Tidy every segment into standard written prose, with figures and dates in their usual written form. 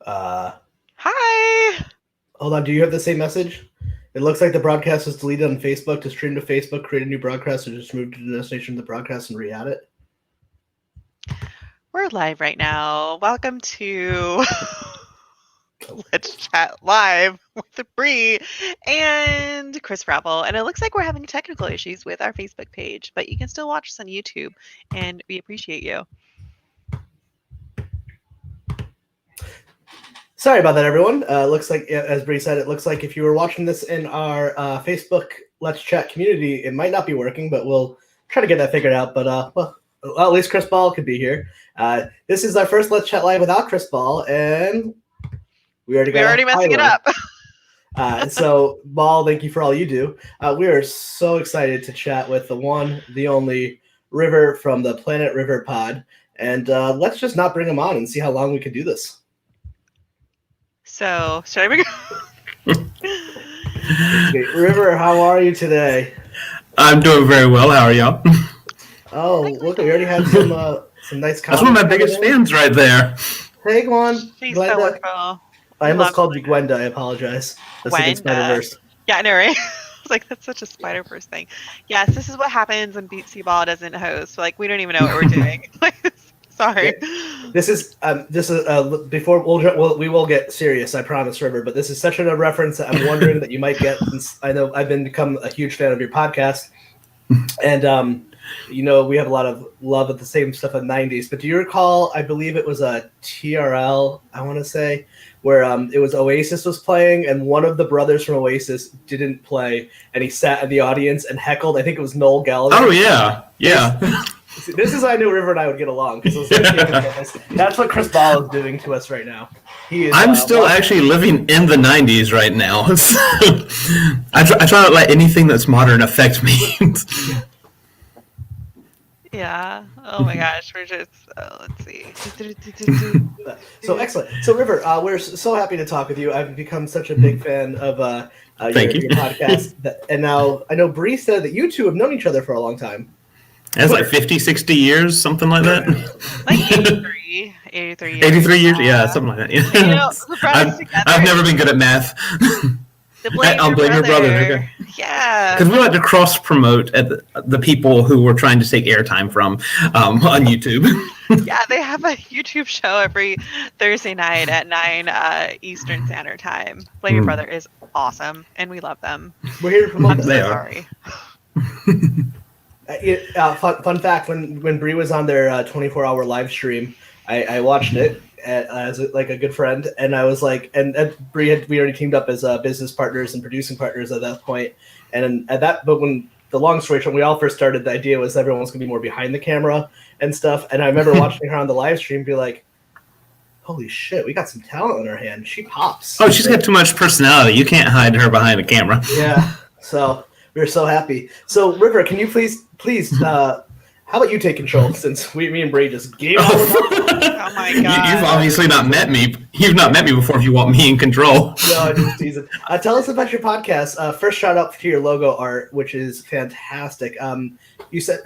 Hi. Hold on, do you have the same message? It looks like the broadcast was deleted on Facebook. To stream to Facebook, create a new broadcast, or just move to the destination of the broadcast and re-add it? We're live right now. Welcome to Let's Chat Live with Bree and Chris Rappel. And it looks like we're having technical issues with our Facebook page, but you can still watch us on YouTube, and we appreciate you. Sorry about that, everyone. Looks like, as Bree said, it looks like if you were watching this in our Facebook Let's Chat community, it might not be working, but we'll try to get that figured out. But, well, at least Chris Ball could be here. This is our first Let's Chat Live without Chris Ball, and we're already messing it up. So, Ball, thank you for all you do. We are so excited to chat with the one, the only River from the Planet River Pod. And let's just not bring him on and see how long we can do this. So, should I begin? Okay, River, how are you today? I'm doing very well. How are y'all? Oh, look, we already have some nice comments. That's one of my biggest fans right there. Hey, Gwen. She's so wonderful. I almost called you Gwenda. I apologize. That's a good Spider-Verse. Yeah, I know, right? I was like, that's such a Spider-Verse thing. Yes, this is what happens when Beatsy Ball doesn't host. Like, we don't even know what we're doing. Sorry. Yeah. This is before we will get serious, I promise, River. But this is such a reference that I'm wondering that you might get. Since I know I've become a huge fan of your podcast, and we have a lot of love of the same stuff in the '90s. But do you recall? I believe it was a TRL. I want to say where it was Oasis was playing, and one of the brothers from Oasis didn't play, and he sat in the audience and heckled. I think it was Noel Gallagher. Oh yeah. This is how I knew River and I would get along, because that's what Chris Ball is doing to us right now. I'm still actually living in the 90s right now. So I try not to let anything that's modern affect me. Yeah. Oh my gosh. We're just, let's see. So excellent. So River, we're so happy to talk with you. I've become such a big fan of your podcast. And now I know Bree said that you two have known each other for a long time. That's like 50, 60 years, something like that. Like 83 years. 83 years, yeah, something like that. Yeah. I've never been good at math. I'll blame your brother. Okay. Yeah. Because we like to cross-promote at the people who we're trying to take airtime from on YouTube. Yeah, they have a YouTube show every Thursday night at 9 Eastern Standard Time. Blame Your Brother is awesome, and we love them. We're here to promote them. They Sorry. Fun fact: when Bree was on their 24-hour live stream, I watched it as like a good friend, and I was like, and Bree we already teamed up as business partners and producing partners at that point, and but when the long story short, when we all first started, the idea was everyone was going to be more behind the camera and stuff, and I remember watching her on the live stream be like, holy shit, we got some talent in our hand. She pops. Oh, she's got too much personality. You can't hide her behind a camera. Yeah, so we're so happy. So River, can you please how about you take control, since me and Bree just gave all the Oh my god. You've obviously not met me. You've not met me before if you want me in control. No, I just tease it. Tell us about your podcast. First, shout out to your logo art, which is fantastic. You said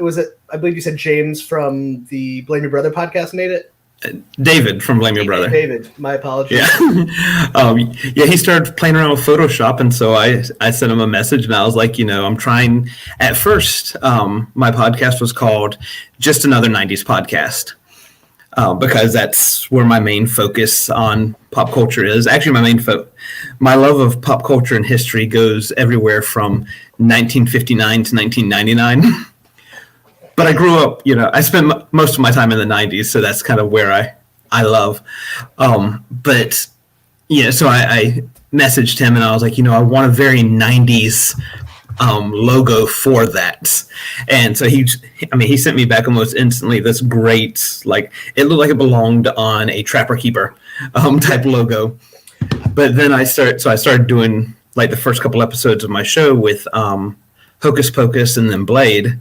I believe you said James from the Blame Your Brother podcast made it? David from Blame Your Brother. David, my apologies. Yeah. He started playing around with Photoshop, and so I sent him a message, and I was like, I'm trying. At first, my podcast was called Just Another 90s Podcast, because that's where my main focus on pop culture is. Actually, my love of pop culture and history goes everywhere from 1959 to 1999. But I grew up, I spent most of my time in the 90s, so that's kind of where I love. But, so I messaged him, and I was like, I want a very 90s logo for that. And so he sent me back almost instantly this great, like, it looked like it belonged on a Trapper Keeper type logo. But then I started doing, like, the first couple episodes of my show with Hocus Pocus and then Blade.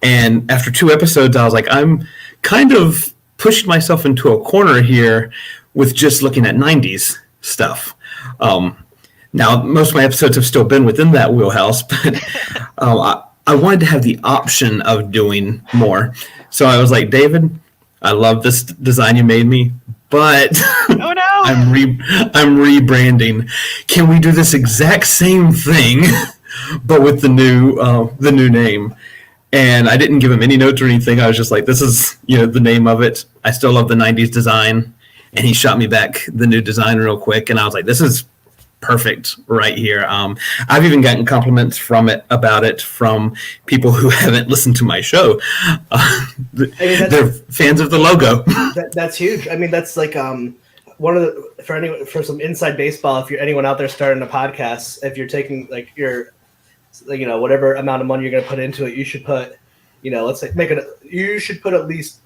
And after 2 episodes, I was like, I'm kind of pushing myself into a corner here with just looking at 90s stuff. Now, most of my episodes have still been within that wheelhouse, but I wanted to have the option of doing more. So I was like, David, I love this design you made me, but oh no, I'm rebranding. Can we do this exact same thing, but with the new name? And I didn't give him any notes or anything. I was just like, this is, the name of it. I still love the 90s design. And he shot me back the new design real quick. And I was like, this is perfect right here. I've even gotten compliments about it from people who haven't listened to my show. They're fans of the logo. That's huge. I mean, that's like one of the, for some inside baseball, if you're anyone out there starting a podcast, if you're taking like whatever amount of money you're going to put into it, you should put, let's say you should put at least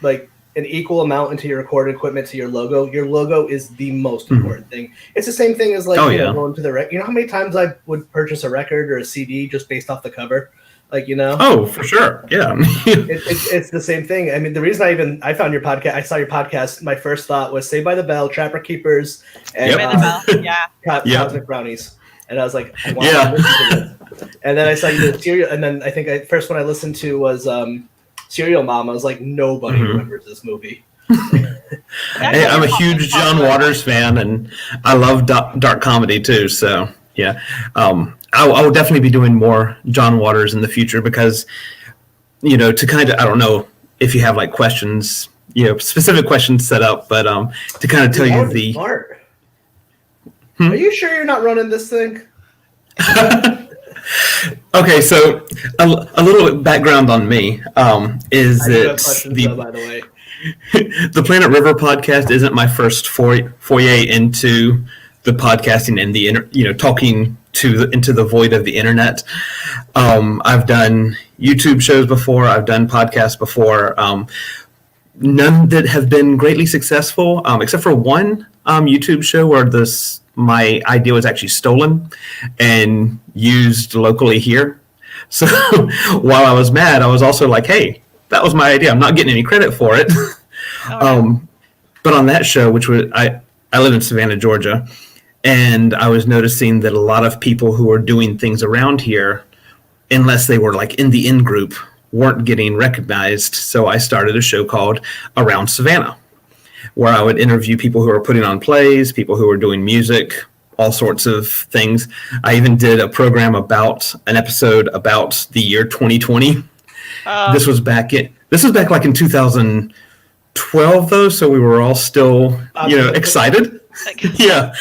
like an equal amount into your recording equipment to your logo. Your logo is the most important thing. It's the same thing as like going to the record. You know how many times I would purchase a record or a CD just based off the cover? Like, Oh, for sure. Yeah. it's the same thing. I mean, the reason I found your podcast, I saw your podcast, my first thought was Saved by the Bell, Trapper Keepers, and Cosmic Brownies. And I was like, I want to listen to this. And then I saw you did Serial, and then I think first one I listened to was Serial Mom. I was like, nobody remembers this movie. Hey, I'm a huge John Waters fan, and I love dark comedy too. So yeah, I will definitely be doing more John Waters in the future because, to kind of, I don't know if you have like questions, specific questions set up, but to kind of tell you the. Smart. Are you sure you're not running this thing? Okay, so a little background on me is that by the way. The Planet River podcast isn't my first foray into the podcasting and the talking into the void of the internet. I've done YouTube shows before. I've done podcasts before. None that have been greatly successful, except for one YouTube show where my idea was actually stolen and used locally here. So while I was mad, I was also like, hey, that was my idea. I'm not getting any credit for it. But on that show, which was, I live in Savannah, Georgia, and I was noticing that a lot of people who are doing things around here, unless they were like in the in-group, weren't getting recognized. So I started a show called Around Savannah, where I would interview people who are putting on plays, people who are doing music, all sorts of things. I even did an episode about the year 2020. This was back like in 2012 though, so we were all still, excited. Yeah.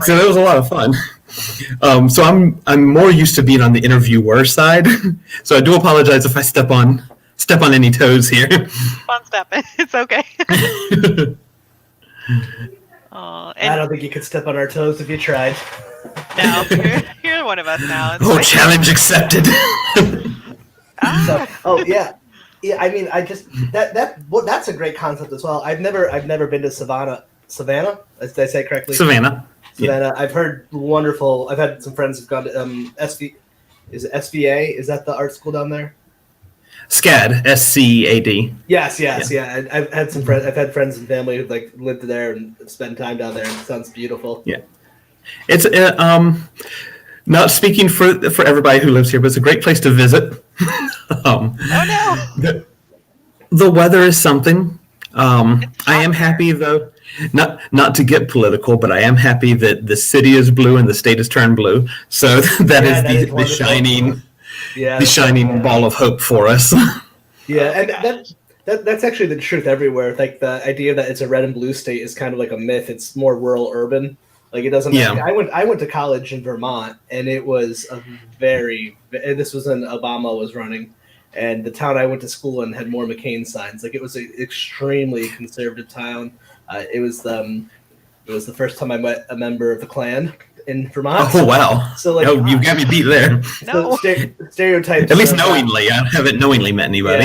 So that was a lot of fun. So I'm more used to being on the interviewer side. So I do apologize if I step on any toes here. Fun step. It's okay. I don't think you could step on our toes if you tried. No, you're one of us now. It's challenge accepted. Yeah. I mean, I just that's a great concept as well. I've never been to Savannah. Did I say it correctly? Savannah. Yeah. I've heard wonderful. I've had some friends who've gone to Is it SVA? Is that the art school down there? SCAD, SCAD. Yes. Yeah. I've had some friends. I've had friends and family who like lived there and spend time down there. And it sounds beautiful. Yeah, it's not speaking for everybody who lives here, but it's a great place to visit. The weather is something. I am happy though. Not to get political, but I am happy that the city is blue and the state has turned blue. So that is the shining. Yeah, the shining ball of hope for us. Yeah, and that's actually the truth everywhere. Like the idea that it's a red and blue state is kind of like a myth. It's more rural urban. Like it doesn't. Yeah. I went to college in Vermont, and it was this was when Obama was running, and the town I went to school in had more McCain signs. Like it was an extremely conservative town. It was the first time I met a member of the Klan in Vermont. Oh wow! So like, you've got me beat there. No. Stereotypes. At least knowingly, I haven't knowingly met anybody.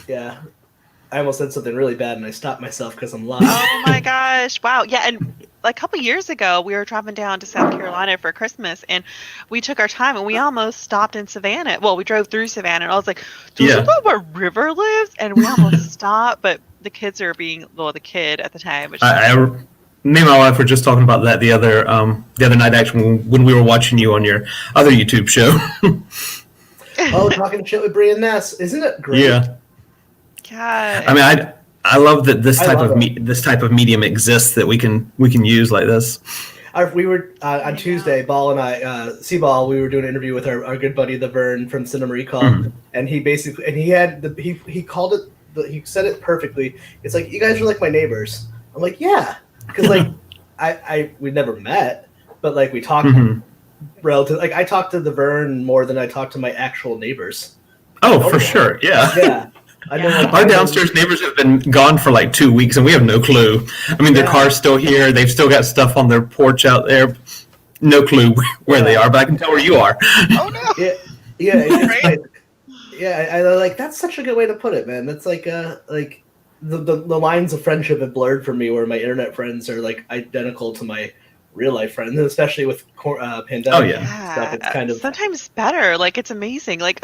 Yeah. I almost said something really bad, and I stopped myself because I'm lying. Oh my gosh! Wow. Yeah, and like a couple years ago, we were driving down to South Carolina for Christmas, and we took our time, and we almost stopped in Savannah. Well, we drove through Savannah, and I was like, "Do you know where River lives?" And we almost stopped, but the kids are the kid at the time. Which me and my wife were just talking about that the other night, actually, when we were watching you on your other YouTube show. Oh, talking shit with Brian Ness, isn't it great? Yeah. God. I mean, I love that this I type love of it. this type of medium exists that we can use like this. We were on know. Tuesday, Ball and I, C-Ball, we were doing an interview with our good buddy, the Vern from Cinema Recall, and he basically, and he had, he called it, he said it perfectly. It's like, you guys are like my neighbors. I'm like, yeah, because like, we never met, but like we talked relative, like I talked to the Vern more than I talked to my actual neighbors. Oh, for sure, yeah. Yeah. I know, like, our downstairs neighbors have been gone for like 2 weeks, and we have no clue. I mean, their car's still here. They've still got stuff on their porch out there. No clue where they are, but I can tell where you are. Oh no! Yeah. I like that's such a good way to put it, man. That's like the lines of friendship have blurred for me, where my internet friends are like identical to my real life friends, especially with pandemic. Oh yeah. Stuff. It's kind of sometimes better. Like it's amazing. Like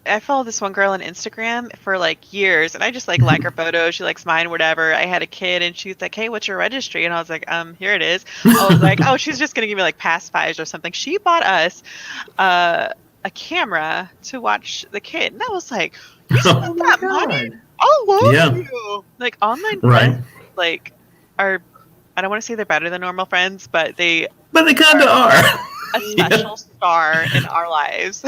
I follow this one girl on Instagram for like years, and I just like her photos. She likes mine, whatever. I had a kid, and she was like, "Hey, what's your registry?" And I was like, "Here it is." I was like, "Oh, she's just gonna give me like past fives or something." She bought us a camera to watch the kid, and I was like, "You spent that money? I love you." Like online friends, like are. I don't want to say they're better than normal friends, but they kind of are a special star in our lives.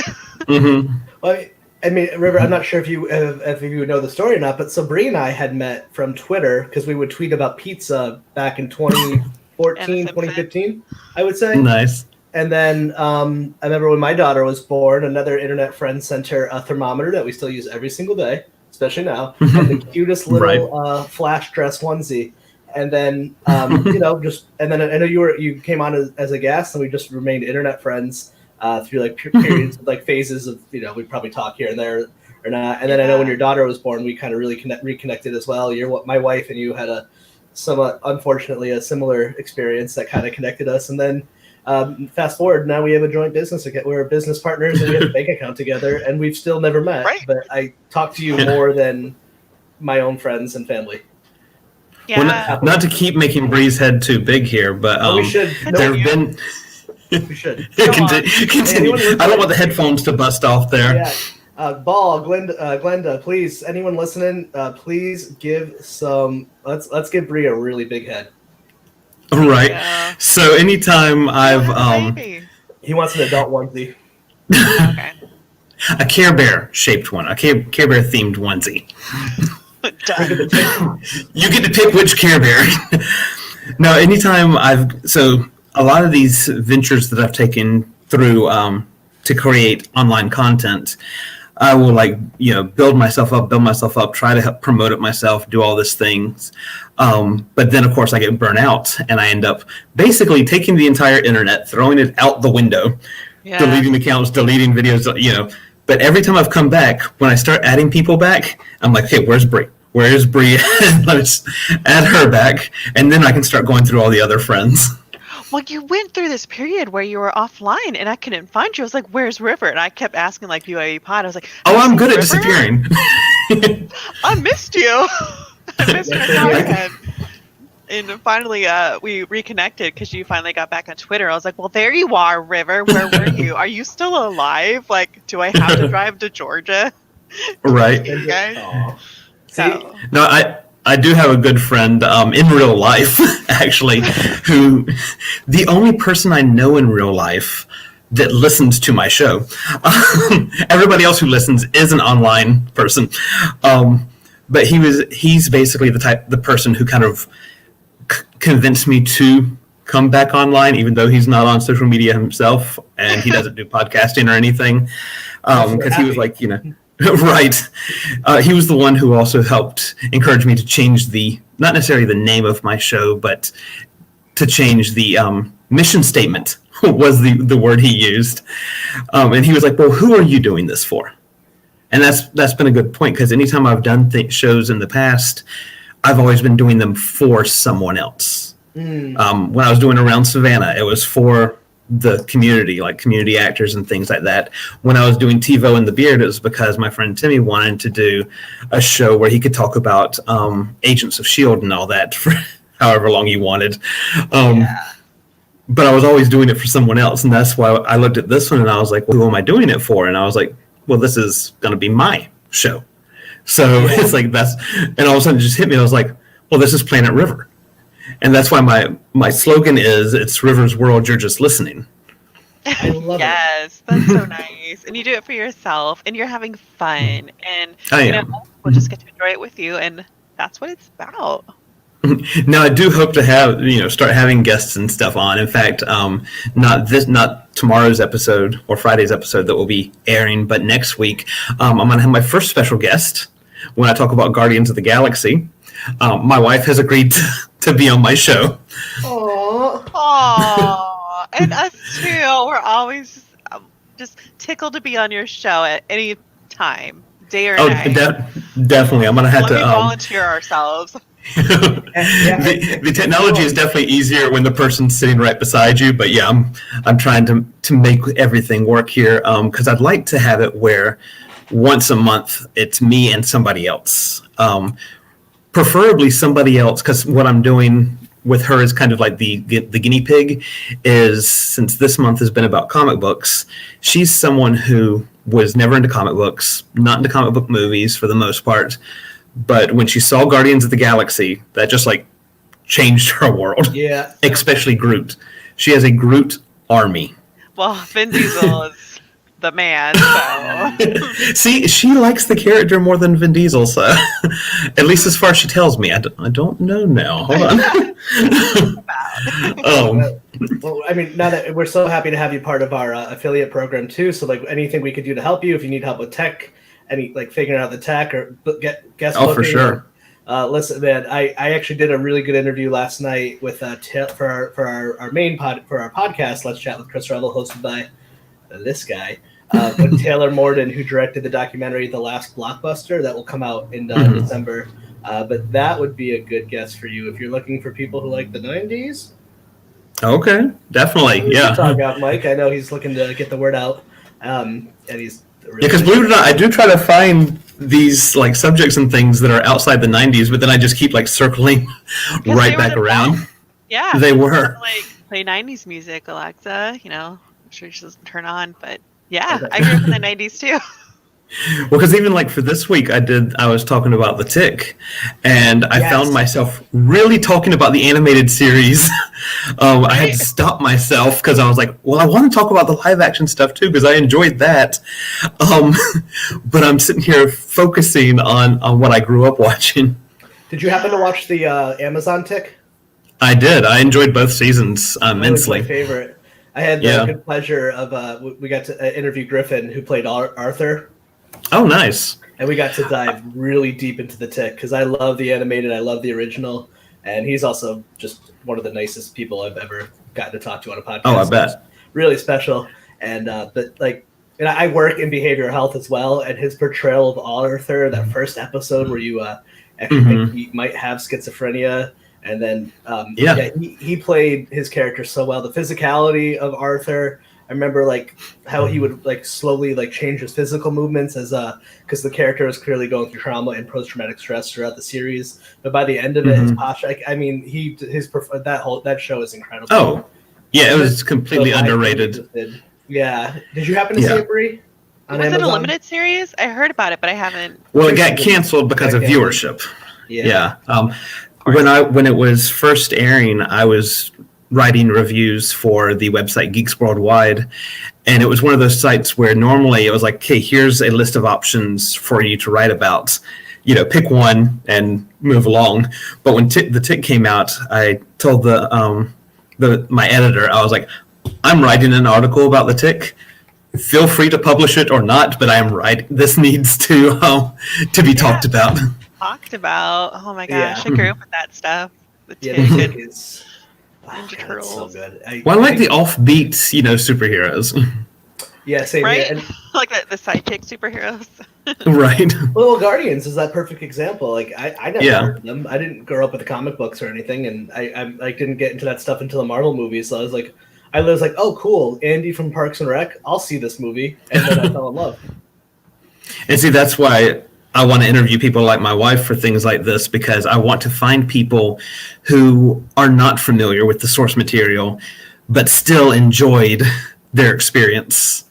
Well, I mean, River, I'm not sure if you know the story or not, but Sabrina and I had met from Twitter because we would tweet about pizza back in 2014, 2015, I would say. Nice. And then I remember when my daughter was born, another internet friend sent her a thermometer that we still use every single day, especially now, and the cutest little flash dress onesie. And then, and then I know you came on as a guest, and we just remained internet friends through like periods, like phases of, we'd probably talk here and there or not. And then I know when your daughter was born, we kind of really reconnected as well. My wife and you had unfortunately, a similar experience that kind of connected us. And then fast forward, now we have a joint business. We're business partners, and we have a bank account together, and we've still never met. Right. But I talk to you more than my own friends and family. Yeah. Well, not to keep making Bree's head too big here, but we should. There have been. We should continue. I don't want the headphones to bust off there. Yeah. Ball, Glenda, please. Anyone listening? Please give some. Let's give Bree a really big head. Right. Yeah. So anytime I've he wants an adult onesie. Okay. A Care Bear shaped one. A Care Bear themed onesie. You get to pick which Care Bear. No, anytime a lot of these ventures that I've taken through to create online content, I will build myself up, try to help promote it myself, do all these things. But then of course I get burnt out, and I end up basically taking the entire internet, throwing it out the window, deleting accounts, deleting videos, But every time I've come back, when I start adding people back, I'm like, hey, where's Bree? Where's Bree? Let's add her back, and then I can start going through all the other friends. Well, you went through this period where you were offline, and I couldn't find you. I was like, where's River? And I kept asking, like, BYE Pod. I was like, oh, I'm good at disappearing. I missed you. I missed your content. And finally, we reconnected because you finally got back on Twitter. I was like, well, there you are, River. Where were you? Are you still alive? Like, do I have to drive to Georgia? Right. You guys? So. No, I do have a good friend in real life, actually, who the only person I know in real life that listens to my show. Everybody else who listens is an online person. But he's basically the person who kind of convinced me to come back online, even though he's not on social media himself and he doesn't do podcasting or anything. Because he was like, right. He was the one who also helped encourage me to change not necessarily the name of my show, but to change the mission statement was the word he used. And he was like, well, who are you doing this for? And that's been a good point, because anytime I've done shows in the past, I've always been doing them for someone else. When I was doing Around Savannah, it was for the community, like community actors and things like that. When I was doing TiVo and the Beard, it was because my friend Timmy wanted to do a show where he could talk about Agents of S.H.I.E.L.D. and all that for however long he wanted. But I was always doing it for someone else, and that's why I looked at this one and I was like, well, who am I doing it for? And I was like, well, this is going to be my show. So it's like and all of a sudden it just hit me. I was like, well, this is Planet River. And that's why my slogan is, it's River's World, you're just listening. I love Yes, that's so nice. And you do it for yourself, and you're having fun, and I you know, am. we'll just get to enjoy it with you, and that's what it's about. Now I do hope to have, start having guests and stuff on. In fact, not tomorrow's episode or Friday's episode that will be airing, but next week, I'm going to have my first special guest when I talk about Guardians of the Galaxy. My wife has agreed to be on my show. Aww. Aww, and us too. We're always just tickled to be on your show at any time, day or night. Definitely. I'm going to have Let to me volunteer ourselves. The technology is definitely easier when the person's sitting right beside you, but yeah, I'm trying to make everything work here, because I'd like to have it where once a month it's me and somebody else, preferably somebody else, because what I'm doing with her is kind of like the guinea pig. Is, since this month has been about comic books, she's someone who was never into comic books, not into comic book movies for the most part. But when she saw Guardians of the Galaxy, that just like changed her world. Yeah. Especially Groot. She has a Groot army. Well, Vin Diesel is the man, so. See, she likes the character more than Vin Diesel, so at least as far as she tells me. I don't know now. Hold on. Well, I mean, now that we're so happy to have you part of our affiliate program too. So, like, anything we could do to help you, if you need help with tech, any like figuring out the tech or get guest booking. For sure. Listen, man, I actually did a really good interview last night with for our main for our podcast, Let's Chat with Chris Rebel, hosted by this guy, with Taylor Morden, who directed the documentary The Last Blockbuster that will come out in December. But that would be a good guest for you if you're looking for people who like the 90s. Okay, definitely, yeah. Talk out, Mike. I know he's looking to get the word out, and he's. Because believe it or not, I do try to find these like subjects and things that are outside the 90s, but then I just keep like circling right back around. Best. Yeah, they were. Like, play 90s music, Alexa. I'm sure she doesn't turn on, but yeah, I grew up in the 90s too. Well, because even like for this week, I was talking about The Tick, and I found myself really talking about the animated series. I had to stop myself because I was like, well, I want to talk about the live action stuff too, because I enjoyed that. But I'm sitting here focusing on what I grew up watching. Did you happen to watch the Amazon Tick? I did. I enjoyed both seasons immensely. That was my favorite. I had the good pleasure of we got to interview Griffin, who played Arthur. Oh, nice. And we got to dive really deep into The Tick because I love the animated, I love the original, and he's also just one of the nicest people I've ever gotten to talk to on a podcast. Oh, I bet. Really special. And but like, and I work in behavioral health as well, and his portrayal of Arthur, that first episode where you actually think he might have schizophrenia, and then he played his character so well. The physicality of Arthur. I remember like how he would like slowly like change his physical movements as because the character was clearly going through trauma and post-traumatic stress throughout the series. But by the end of it, his posture, I mean, that show is incredible. Oh, yeah, it was completely underrated. Yeah, did you happen to see it, Bree? Was it a limited series? I heard about it, but I haven't. Well, it got canceled because of viewership. Yeah. When it was first airing, I was writing reviews for the website Geeks Worldwide, and it was one of those sites where normally it was like, okay, here's a list of options for you to write about, pick one and move along. But when The Tick came out, I told my editor, I was like, I'm writing an article about The Tick. Feel free to publish it or not, but I am writing. This needs to be talked about. Talked about. Oh my gosh, I grew up with that stuff. The Tick is. Ninja Turtles. So good. I like the offbeat, superheroes. Yeah, same right? here. Like the sidekick superheroes. Right. Well, Guardians is that perfect example. Like I never heard of them. I didn't grow up with the comic books or anything, and I didn't get into that stuff until the Marvel movies. So I was like, oh, cool, Andy from Parks and Rec. I'll see this movie, and then I fell in love. And see, that's why I want to interview people like my wife for things like this, because I want to find people who are not familiar with the source material, but still enjoyed their experience.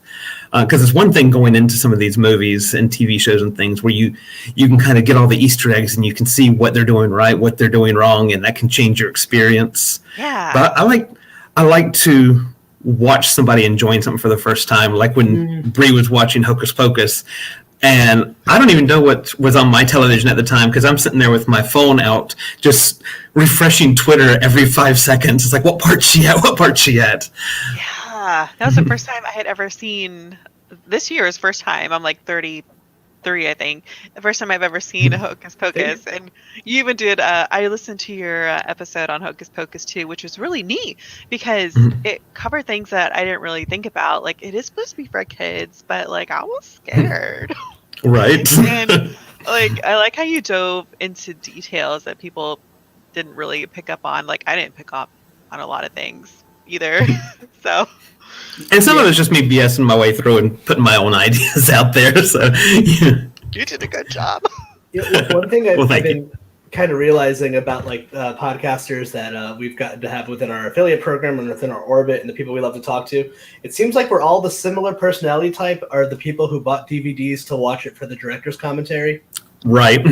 because it's one thing going into some of these movies and TV shows and things where you can kind of get all the Easter eggs and you can see what they're doing right, what they're doing wrong, and that can change your experience. Yeah. But I like to watch somebody enjoying something for the first time, like when Bree was watching Hocus Pocus. And I don't even know what was on my television at the time because I'm sitting there with my phone out, just refreshing Twitter every 5 seconds. It's like, what part's she at? What part's she at? Yeah, that was the first time I had ever seen. This year's first time. I'm like 33, I think. The first time I've ever seen Hocus Pocus. And you even did. I listened to your episode on Hocus Pocus too, which was really neat because it covered things that I didn't really think about. Like it is supposed to be for kids, but like I was scared. Right. And like I like how you dove into details that people didn't really pick up on. Like I didn't pick up on a lot of things either. So. And some of it's just me BSing my way through and putting my own ideas out there. So you did a good job. One thing I've thank been kind of realizing about like podcasters that we've gotten to have within our affiliate program and within our orbit and the people we love to talk to, it seems like we're all the similar personality type are the people who bought DVDs to watch it for the director's commentary. Right.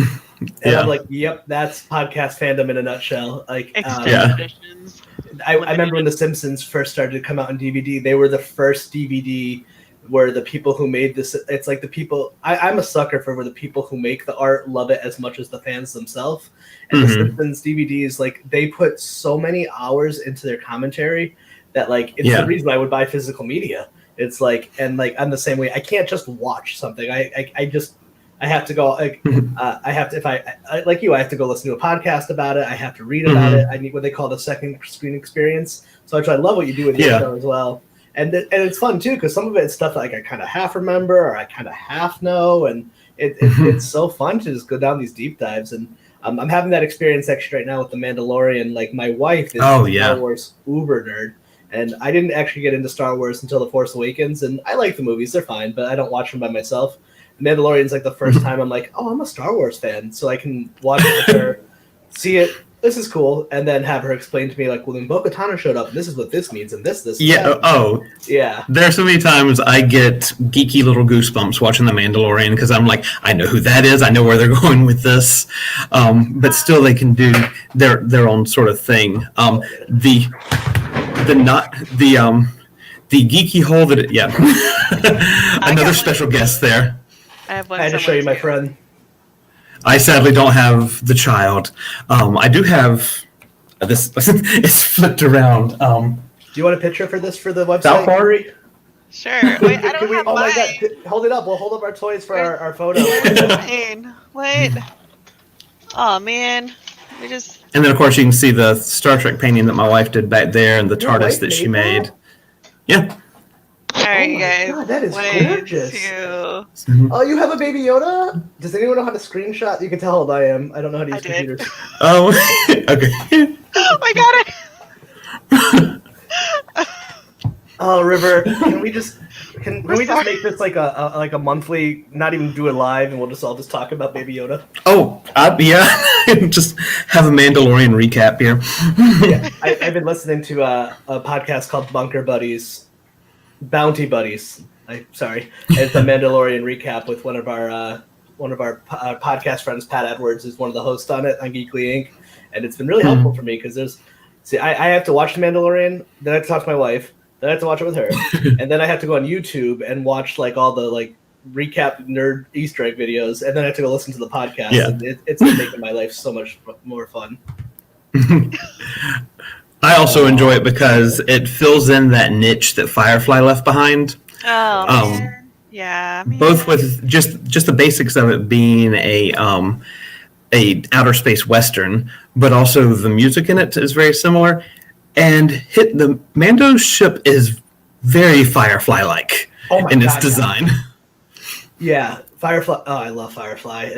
And I'm like, yep, that's podcast fandom in a nutshell. Like, Editions. I remember when The Simpsons first started to come out on DVD, they were the first DVD where the people who made this, it's like the people, I'm a sucker for where the people who make the art love it as much as the fans themselves. And The Simpsons DVDs, like they put so many hours into their commentary that like, it's the reason I would buy physical media. It's like, and like, I'm the same way. I can't just watch something. I have to go, like, I have to, if I like you, I have to go listen to a podcast about it. I have to read about it. I need what they call the second screen experience. So I love what you do with your show as well. And it's fun too, because some of it's stuff like I kind of half remember or I kind of half know. And it's so fun to just go down these deep dives. And I'm having that experience actually right now with The Mandalorian. Like my wife is a Star Wars uber nerd. And I didn't actually get into Star Wars until The Force Awakens. And I like the movies. They're fine, but I don't watch them by myself. Mandalorian's like the first time I'm like, oh, I'm a Star Wars fan, so I can watch it with her, see it. This is cool, and then have her explain to me like, well, then Bo-Katan showed up, and this is what this means, and this. Yeah. That. Oh. Yeah. There are so many times I get geeky little goosebumps watching The Mandalorian because I'm like, I know who that is, I know where they're going with this, but still they can do their own sort of thing. The geeky hole that another special guest there. I have one. I had to show you my friend. I sadly don't have the child. I do have this. It's flipped around. Do you want a picture for this for the website? That far? Sure. Wait, I don't have oh mine. my God. Hold it up. We'll hold up our toys for our photo. Wait. Oh man. We just. And then of course you can see the Star Trek painting that my wife did back there and the TARDIS that she made. Yeah. All right, you guys. God, that is gorgeous. 2. Oh, you have a Baby Yoda? Does anyone know how to screenshot? You can tell how old I am. I don't know how to use computers. Oh, okay. Oh, I got it. Oh, River, can we just make this like a monthly? Not even do it live, and we'll just all talk about Baby Yoda. Oh, yeah. Just have a Mandalorian recap here. Yeah, I've been listening to a podcast called Bounty Buddies. It's a Mandalorian recap with one of our podcast friends, Pat Edwards, is one of the hosts on it on Geekly Inc. And it's been really helpful for me because I have to watch The Mandalorian, then I have to talk to my wife, then I have to watch it with her, and then I have to go on YouTube and watch like all the like recap nerd Easter egg videos, and then I have to go listen to the podcast. Yeah. And it's been making my life so much more fun. I also enjoy it because it fills in that niche that Firefly left behind. Oh, man. Yeah. Man. Both with just the basics of it being a outer space western, but also the music in it is very similar. And the Mando ship is very Firefly-like in its design. Yeah, Firefly. Oh, I love Firefly.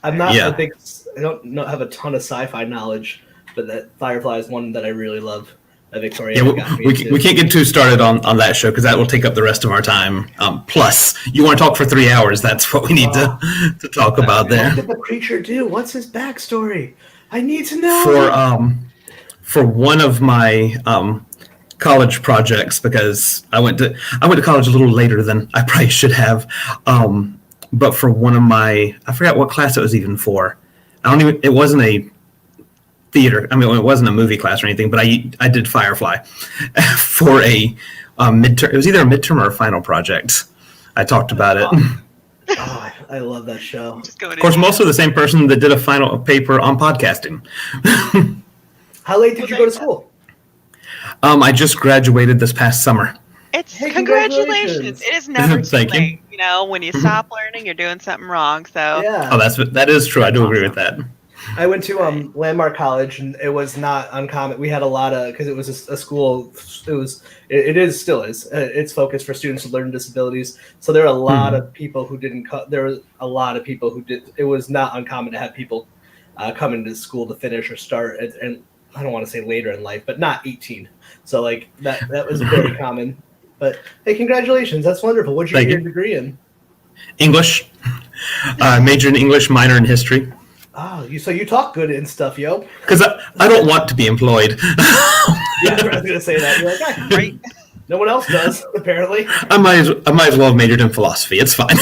I'm not a big. I don't have a ton of sci-fi knowledge. But that Firefly is one that I really love. That Victoria we can't get too started on that show because that will take up the rest of our time. Plus, you want to talk for 3 hours. That's what we need to talk about there. What did the creature do? What's his backstory? I need to know. For one of my college projects because I went to college a little later than I probably should have. But for one of I forgot what class it was even for. It wasn't a theater. I mean, it wasn't a movie class or anything, but I did Firefly for a midterm. It was either a midterm or a final project. I talked about it. Oh, I love that show. Of course, I'm also the same person that did a final paper on podcasting. How late did you go to school? I just graduated this past summer. Hey, congratulations! It is never too Thank you. late. You know, when you stop learning, you're doing something wrong. So Yeah. Oh, that is true. I do agree with that. I went to Landmark College, and it was not uncommon. We had a lot of, because it was a school. Still is. It's focused for students with learning disabilities. So there are a lot of people who didn't. There was a lot of people who did. It was not uncommon to have people come into school to finish or start, and I don't want to say later in life, but not 18. So like that was very common. But hey, congratulations! That's wonderful. What'd you get your degree in? English. Major in English, minor in history. Oh, so you talk good and stuff, yo. Because I don't want to be employed. Yeah, I was gonna say that. You're like, right? No one else does, apparently. I might as well have majored in philosophy. It's fine.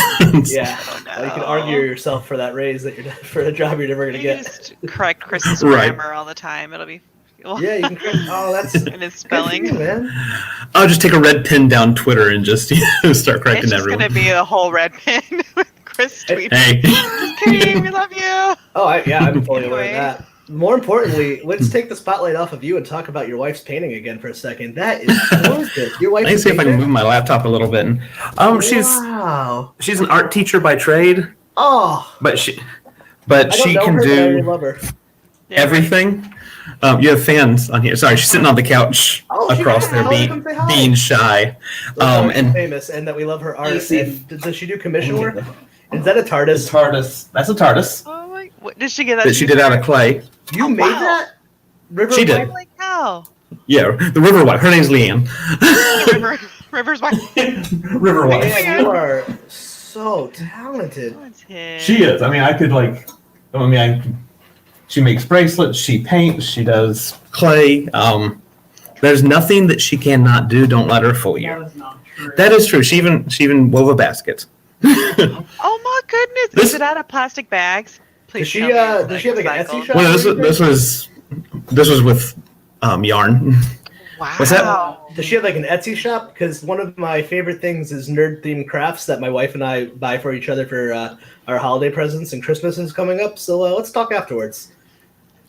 Yeah, well, you can argue yourself for that raise for a job you're never gonna get. Just correct Chris's grammar all the time. It'll be. Yeah, you can correct. Oh, that's and his spelling. You, man. I'll just take a red pen down Twitter and just start correcting everyone. It's just gonna be a whole red pen with Chris tweeting. Hey. Just kidding. We love you. Oh, I'm fully aware of that. More importantly, let's take the spotlight off of you and talk about your wife's painting again for a second. That is gorgeous. Your wife. Let me see if I can move my laptop a little bit. She's an art teacher by trade. Oh. But she can do everything. You have fans on here. Sorry, she's sitting on the couch across there, being shy. And famous, and that we love her art. Does she do commission work? Is that a TARDIS? TARDIS. That's a TARDIS. Oh my! What did she get that? That she did out of clay. You made that? She did. Like how? Yeah, the River Wife. Her name's Leanne. River's wife. River Wife. Man, you are so talented. She is. I mean, she makes bracelets. She paints. She does clay. There's nothing that she cannot do. Don't let her fool you. That is not true. That is true. She even wove a basket. Oh my goodness! Is it out of plastic bags? Please. Does she have like an Etsy shop? Well, this was with yarn. Wow. What's that? Does she have like an Etsy shop? Because one of my favorite things is nerd-themed crafts that my wife and I buy for each other for our holiday presents, and Christmas is coming up. So let's talk afterwards.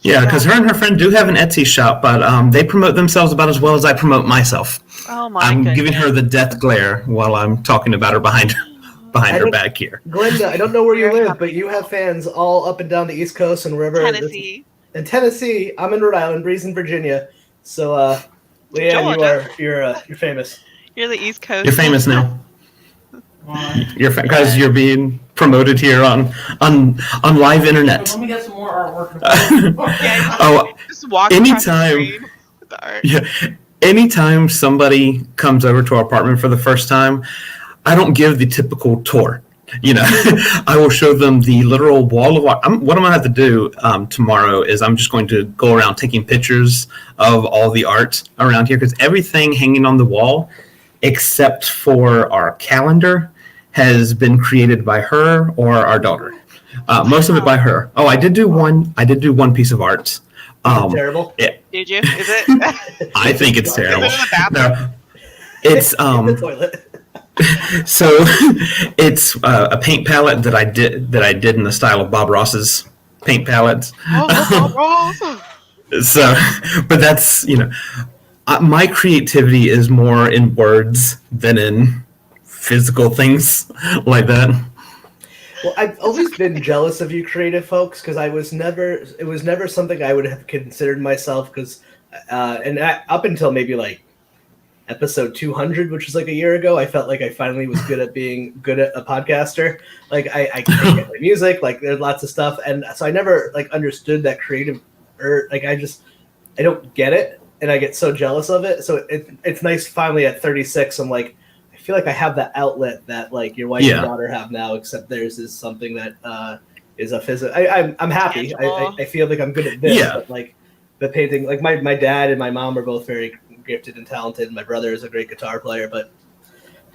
Yeah, because her and her friend do have an Etsy shop, but they promote themselves about as well as I promote myself. Oh my goodness. I'm giving her the death glare while I'm talking about her behind her back here. Glenda, I don't know where you live, but you have fans all up and down the East Coast and wherever. Tennessee. In Tennessee, I'm in Rhode Island, Bree's in Virginia. So, Leanne, you're famous. You're the East Coast. You're famous now. Because you're being promoted here on live internet. Let me get some more artwork. Just walk anytime. Yeah, anytime somebody comes over to our apartment for the first time, I don't give the typical tour. I will show them the literal wall of art. What I'm going to have to do tomorrow is I'm just going to go around taking pictures of all the art around here, because everything hanging on the wall, except for our calendar, has been created by her or our daughter. Most of it by her. Oh, I did do one piece of art. Terrible. Did you? Is it? I think it's terrible. Is it in the bathroom? No, it's the toilet. So it's a paint palette that I did in the style of Bob Ross's paint palettes. So, but that's my creativity is more in words than in physical things like that. Well, I've always been jealous of you creative folks, because it was never something I would have considered myself, because up until maybe like episode 200, which was like a year ago, I felt like I finally was good at being good at a podcaster. Like I can get my music, like there's lots of stuff, and so I never like understood that creative, or like I don't get it, and I get so jealous of it. So it's nice finally at 36. I'm like, I feel like I have that outlet that like your wife and daughter have now, except theirs is something that is a physical. I'm happy. I feel like I'm good at this, but like the painting, like my dad and my mom are both very gifted and talented. My brother is a great guitar player, but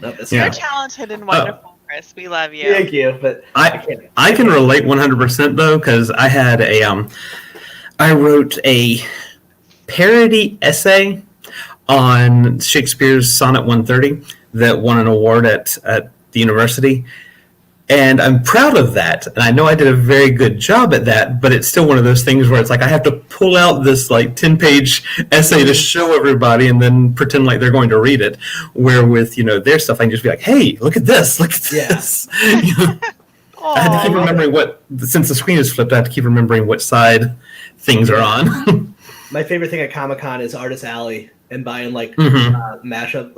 not this You're guy. talented and wonderful, Chris. We love you. Thank you, but I can relate 100% though, because I had I wrote a parody essay on Shakespeare's Sonnet 130 that won an award at the university. And I'm proud of that. And I know I did a very good job at that, but it's still one of those things where it's like I have to pull out this like 10-page essay to show everybody and then pretend like they're going to read it. Where with, their stuff, I can just be like, hey, look at this. Yes. I had to keep remembering since the screen is flipped, I have to keep remembering which side things are on. My favorite thing at Comic-Con is Artist Alley and buying mashup.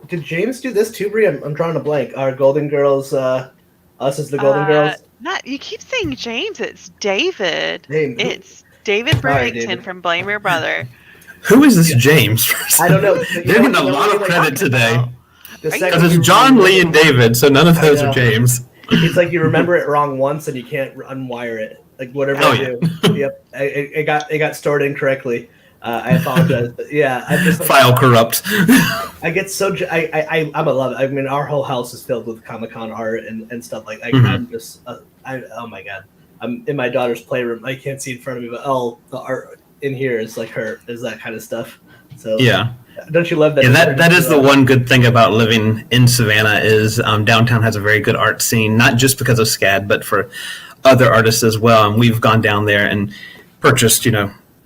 Did James do this too, Brie? I'm drawing a blank. Our Golden Girls, us as the Golden Girls. You keep saying James. It's David. It's David Brewington from Blame Your Brother. Who is this James? I don't know. They're getting a lot of credit today. Because it's John, Lee, and David, so none of those are James. It's like you remember it wrong once and you can't unwire it. Like whatever you do. Yep. It got stored incorrectly. I apologize. But I'm just file corrupt. I get so I'm a love it. I mean, our whole house is filled with Comic-Con art and stuff like. I'm just oh my god. I'm in my daughter's playroom. I can't see in front of me, but the art in here is like is that kind of stuff. So yeah. Don't you love that? Yeah, that is the one good thing about living in Savannah is downtown has a very good art scene, not just because of SCAD, but for other artists as well. And we've gone down there and purchased,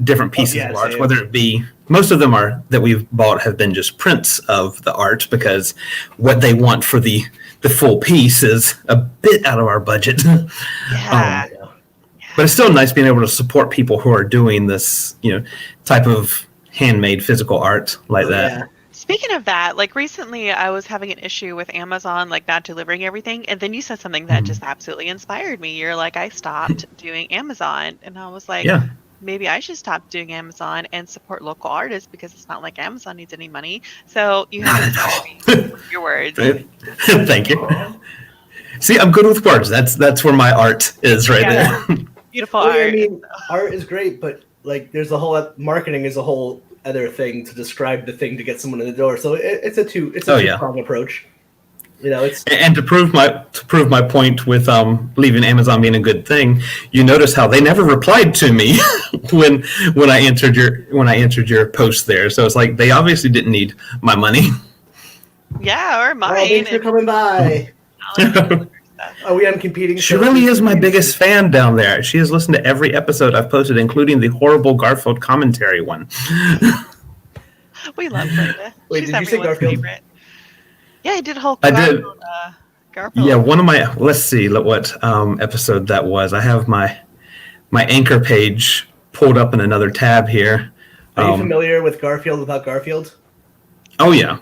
different pieces of art, whether it be most of them that we've bought have been just prints of the art because what they want for the full piece is a bit out of our budget. Yeah. But it's still nice being able to support people who are doing this, type of handmade physical art like that. Yeah. Speaking of that, recently I was having an issue with Amazon, not delivering everything. And then you said something that just absolutely inspired me. You're like, I stopped doing Amazon. And I was like, maybe I should stop doing Amazon and support local artists because it's not like Amazon needs any money. So you have to inspire me with your words. Thank you. See, I'm good with words. That's where my art is there. Beautiful art. I mean, art is great, but there's a whole marketing is a whole other thing to describe the thing to get someone in the door. So it's a two-pronged approach. It's and to prove my point with leaving Amazon being a good thing, you notice how they never replied to me when I answered your post there. So it's like they obviously didn't need my money. Yeah, or mine. Thanks for coming by. Are we on competing? She really is my biggest fan down there. She has listened to every episode I've posted, including the horrible Garfield commentary one. We love Linda. Wait, did you say Garfield? Favorite. Yeah, I did a whole Garfield. Garfield. Yeah, one of my, let's see what episode that was. I have my anchor page pulled up in another tab here. Are you familiar with Garfield without Garfield? Oh yeah.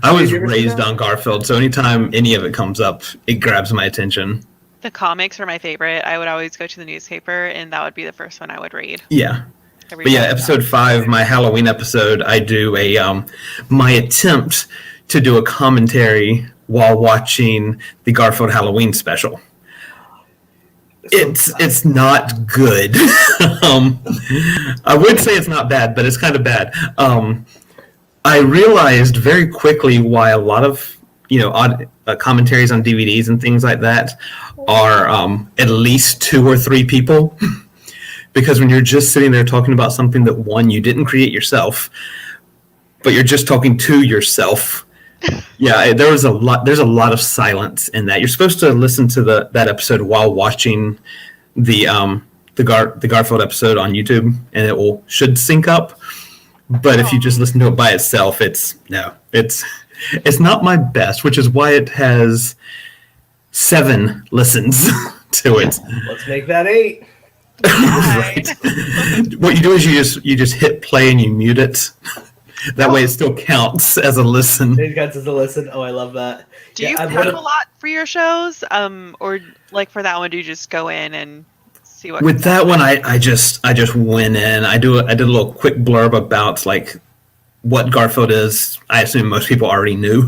I was raised on Garfield, so anytime any of it comes up, it grabs my attention. The comics are my favorite. I would always go to the newspaper, and that would be the first one I would read. Yeah. But yeah, episode 5, my Halloween episode, I do my attempt to do a commentary while watching the Garfield Halloween special. It's not good. I would say it's not bad, but it's kind of bad. I realized very quickly why a lot of commentaries on DVDs and things like that are at least 2 or 3 people, because when you're just sitting there talking about something that one you didn't create yourself, but you're just talking to yourself. Yeah, there's a lot of silence in that. You're supposed to listen to that episode while watching the Garfield episode on YouTube, and it should sync up. But if you just listen to it by itself, it's not my best, which is why it has 7 listens to it. Let's make that 8. Right. What you do is you just hit play and you mute it. That way it still counts as a listen. It counts as a listen. Oh, I love that. Do you prep a lot for your shows? Or for that one, do you just go in and see what? With that one, I just went in. I did a little quick blurb about what Garfield is. I assume most people already knew.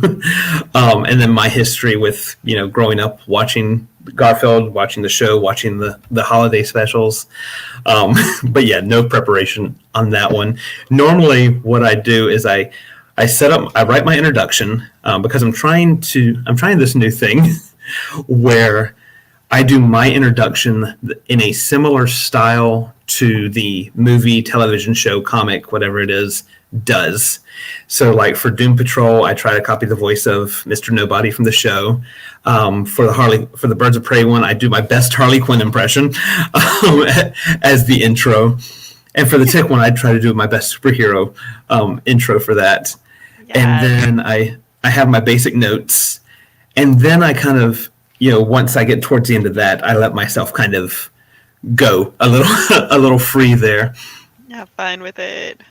And then my history with growing up watching Garfield, watching the show, watching the holiday specials. But yeah, no preparation on that one. Normally, what I do is I write my introduction because I'm trying this new thing where I do my introduction in a similar style to the movie, television show, comic, whatever it is, does. So like for Doom Patrol, I try to copy the voice of Mr. Nobody from the show. For the Birds of Prey one, I do my best Harley Quinn impression as the intro. And for the Tick one, I try to do my best superhero intro for that. Yeah. And then I have my basic notes. And then I kind of, once I get towards the end of that, I let myself kind of go a little free there. Have fun with it.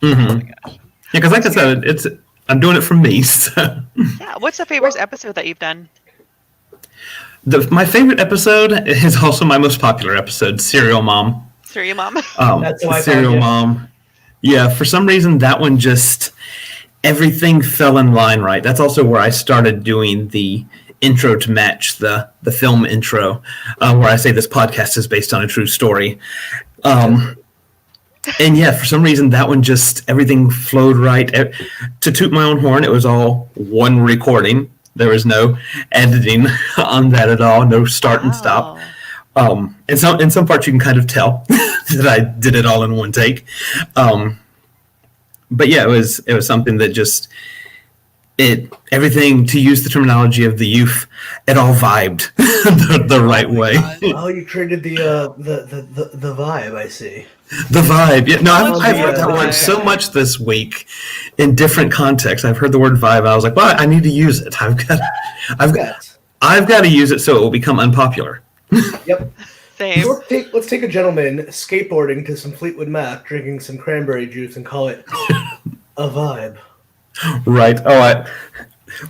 Mm-hmm. Oh my gosh. Yeah, because like I said, I'm doing it for me. So. Yeah. What's the favorite episode that you've done? My favorite episode is also my most popular episode, Serial Mom. Serial Mom. That's why Serial Mom. Yeah, for some reason that one just everything fell in line right. That's also where I started doing the intro to match the film intro, where I say this podcast is based on a true story. And yeah, for some reason that one just everything flowed right. To toot my own horn, it was all one recording. There was no editing on that at all, no start and stop. And in some parts you can kind of tell that I did it all in one take. But yeah, it was something that just everything, to use the terminology of the youth, it all vibed the right way. Oh, you created the vibe, I see. The vibe. Yeah, no, I've heard that word so much this week in different contexts. I've heard the word vibe. I was like, well, I need to use it. I've got to use it so it will become unpopular. Yep. Same. Let's take a gentleman skateboarding to some Fleetwood Mac, drinking some cranberry juice, and call it a vibe. Right. Oh,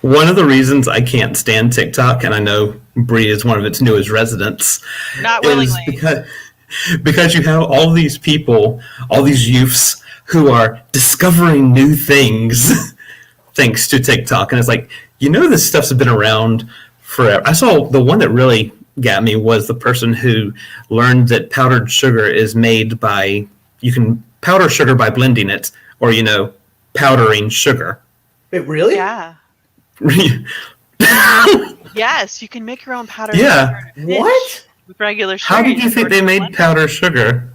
one of the reasons I can't stand TikTok, and I know Bree is one of its newest residents, not willingly, is because you have all these people, all these youths who are discovering new things thanks to TikTok. And it's like, this stuff's been around forever. I saw the one that really got me was the person who learned that powdered sugar is made by, you can powder sugar by blending it, or, powdering sugar. Wait, really? Yeah. Yes, you can make your own powdered sugar. Yeah. What? With regular sugar. How did you think they made powdered sugar?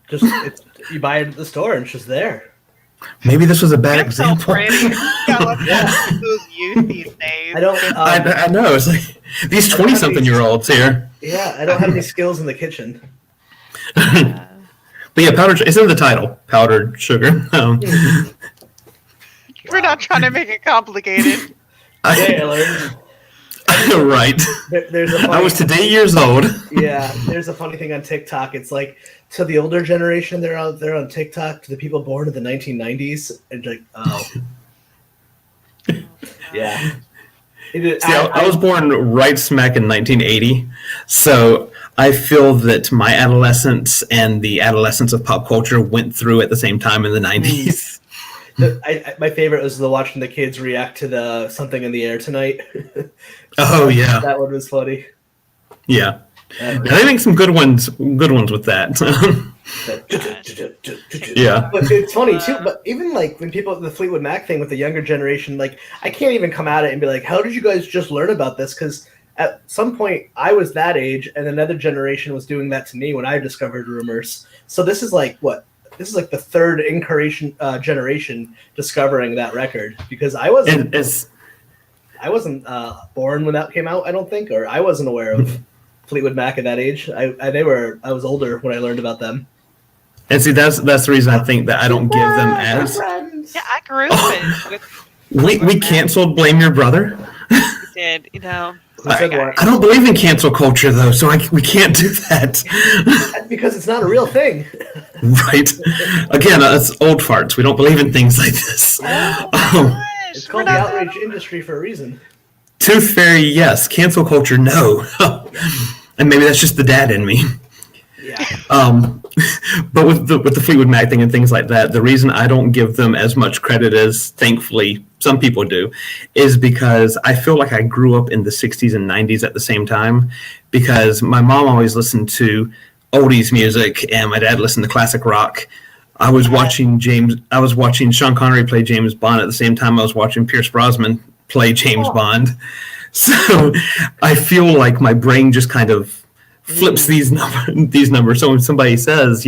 Just you buy it at the store and it's just there. Maybe this was a bad example. Those youth these days. I know. It's like these 20-something-year-olds here. Yeah, I don't have any skills in the kitchen. But yeah, it's in the title, powdered sugar. We're not trying to make it complicated. Right. I was today years old. Yeah, there's a funny thing on TikTok. It's like, to the older generation, they're on TikTok. To the people born in the 1990s, and like, oh, yeah. I was born right smack in 1980, so I feel that my adolescence and the adolescence of pop culture went through at the same time in the 90s. My favorite was watching the kids react to the Something in the Air Tonight. Oh yeah, that one was funny. Yeah, they make some good ones with that. Yeah, but it's funny too. But even like when people, the Fleetwood Mac thing with the younger generation, like I can't even come at it and be like, "How did you guys just learn about this?" Because at some point I was that age, and another generation was doing that to me when I discovered rumors. So this is like what. This is like the third generation discovering that record, because I wasn't born when that came out, I don't think, or I wasn't aware of Fleetwood Mac at that age. I was older when I learned about them. And see, that's the reason I think that I don't give them as. Yeah, I grew up with. We canceled Blame Your Brother. We did, I don't believe in cancel culture, though, so we can't do that. Because it's not a real thing. Right. Again, that's old farts. We don't believe in things like this. It's called the outrage industry for a reason. Tooth Fairy, yes. Cancel culture, no. And maybe that's just the dad in me. Yeah. But with the Fleetwood Mac thing and things like that, the reason I don't give them as much credit as, thankfully, some people do, is because I feel like I grew up in the 60s and 90s at the same time, because my mom always listened to oldies music and my dad listened to classic rock. I was watching Sean Connery play James Bond at the same time I was watching Pierce Brosnan play James Bond. So I feel like my brain just kind of flips these numbers. So when somebody says,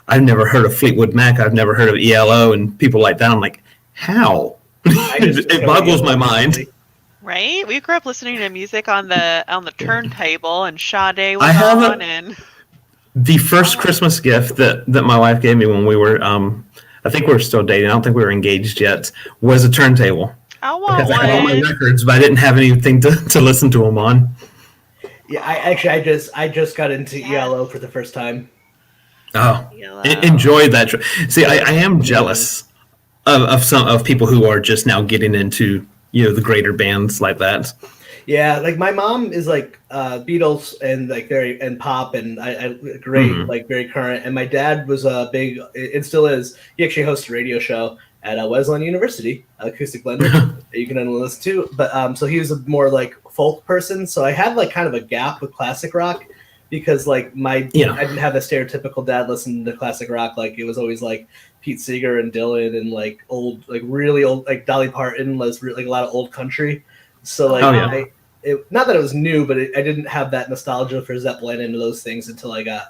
I've never heard of Fleetwood Mac, I've never heard of ELO and people like that, I'm like, how? It boggles my mind. Right? We grew up listening to music on the turntable, and Sade was on. And the first Christmas gift that my wife gave me when we were, I think we were still dating, I don't think we were engaged yet, was a turntable. I want because one. I had all my records, but I didn't have anything to listen to them on. Yeah, I just got into ELO for the first time. Oh, enjoy that. See, I am jealous of people who are just now getting into the greater bands like that. Yeah, like my mom is like Beatles and like and pop and I great, like very current. And my dad was a big, it still is. He actually hosts a radio show at Wesleyan University, Acoustic Blender, that you can listen to. But so he was a more like folk person. So I had like kind of a gap with classic rock because like I didn't have a stereotypical dad listening to classic rock. Like it was always like Pete Seeger and Dylan and like old, like really old, like Dolly Parton was like a lot of old country. So like, not that it was new, but I didn't have that nostalgia for Zeppelin and those things until I got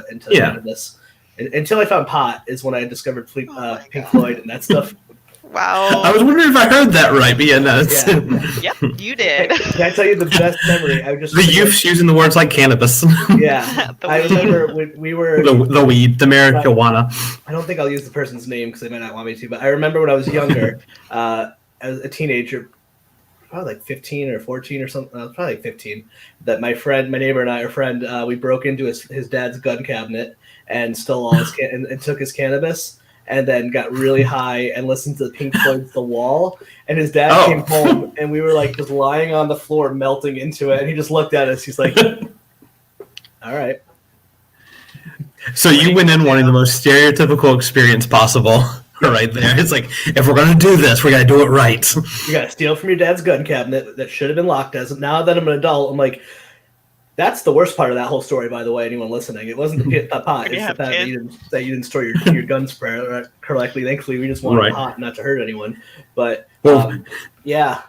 into this. Until I found pot is when I discovered Pink Floyd and that stuff. Wow. I was wondering if I heard that right, but Yep, you did. Can I tell you the best memory? The youth's using the words like cannabis. Yeah. I remember when we were... The weed, the marijuana. I don't think I'll use the person's name because they might not want me to, but I remember when I was younger, as a teenager, probably like 15 or 14 or something, probably like 15, that my neighbor and I, our friend, we broke into his dad's gun cabinet and stole all his and took his cannabis and then got really high and listened to Pink Floyd's The Wall. And his dad came home and we were like just lying on the floor melting into it. And he just looked at us. He's like, all right. So you went in wanting the most stereotypical experience possible. Right there. It's like, if we're going to do this, we got to do it right. You got to steal from your dad's gun cabinet that should have been locked. Now that I'm an adult, I'm like, that's the worst part of that whole story, by the way, anyone listening. It wasn't the pot. It's the fact that you didn't store your gun correctly. Thankfully, we just wanted pot not to hurt anyone. But, yeah.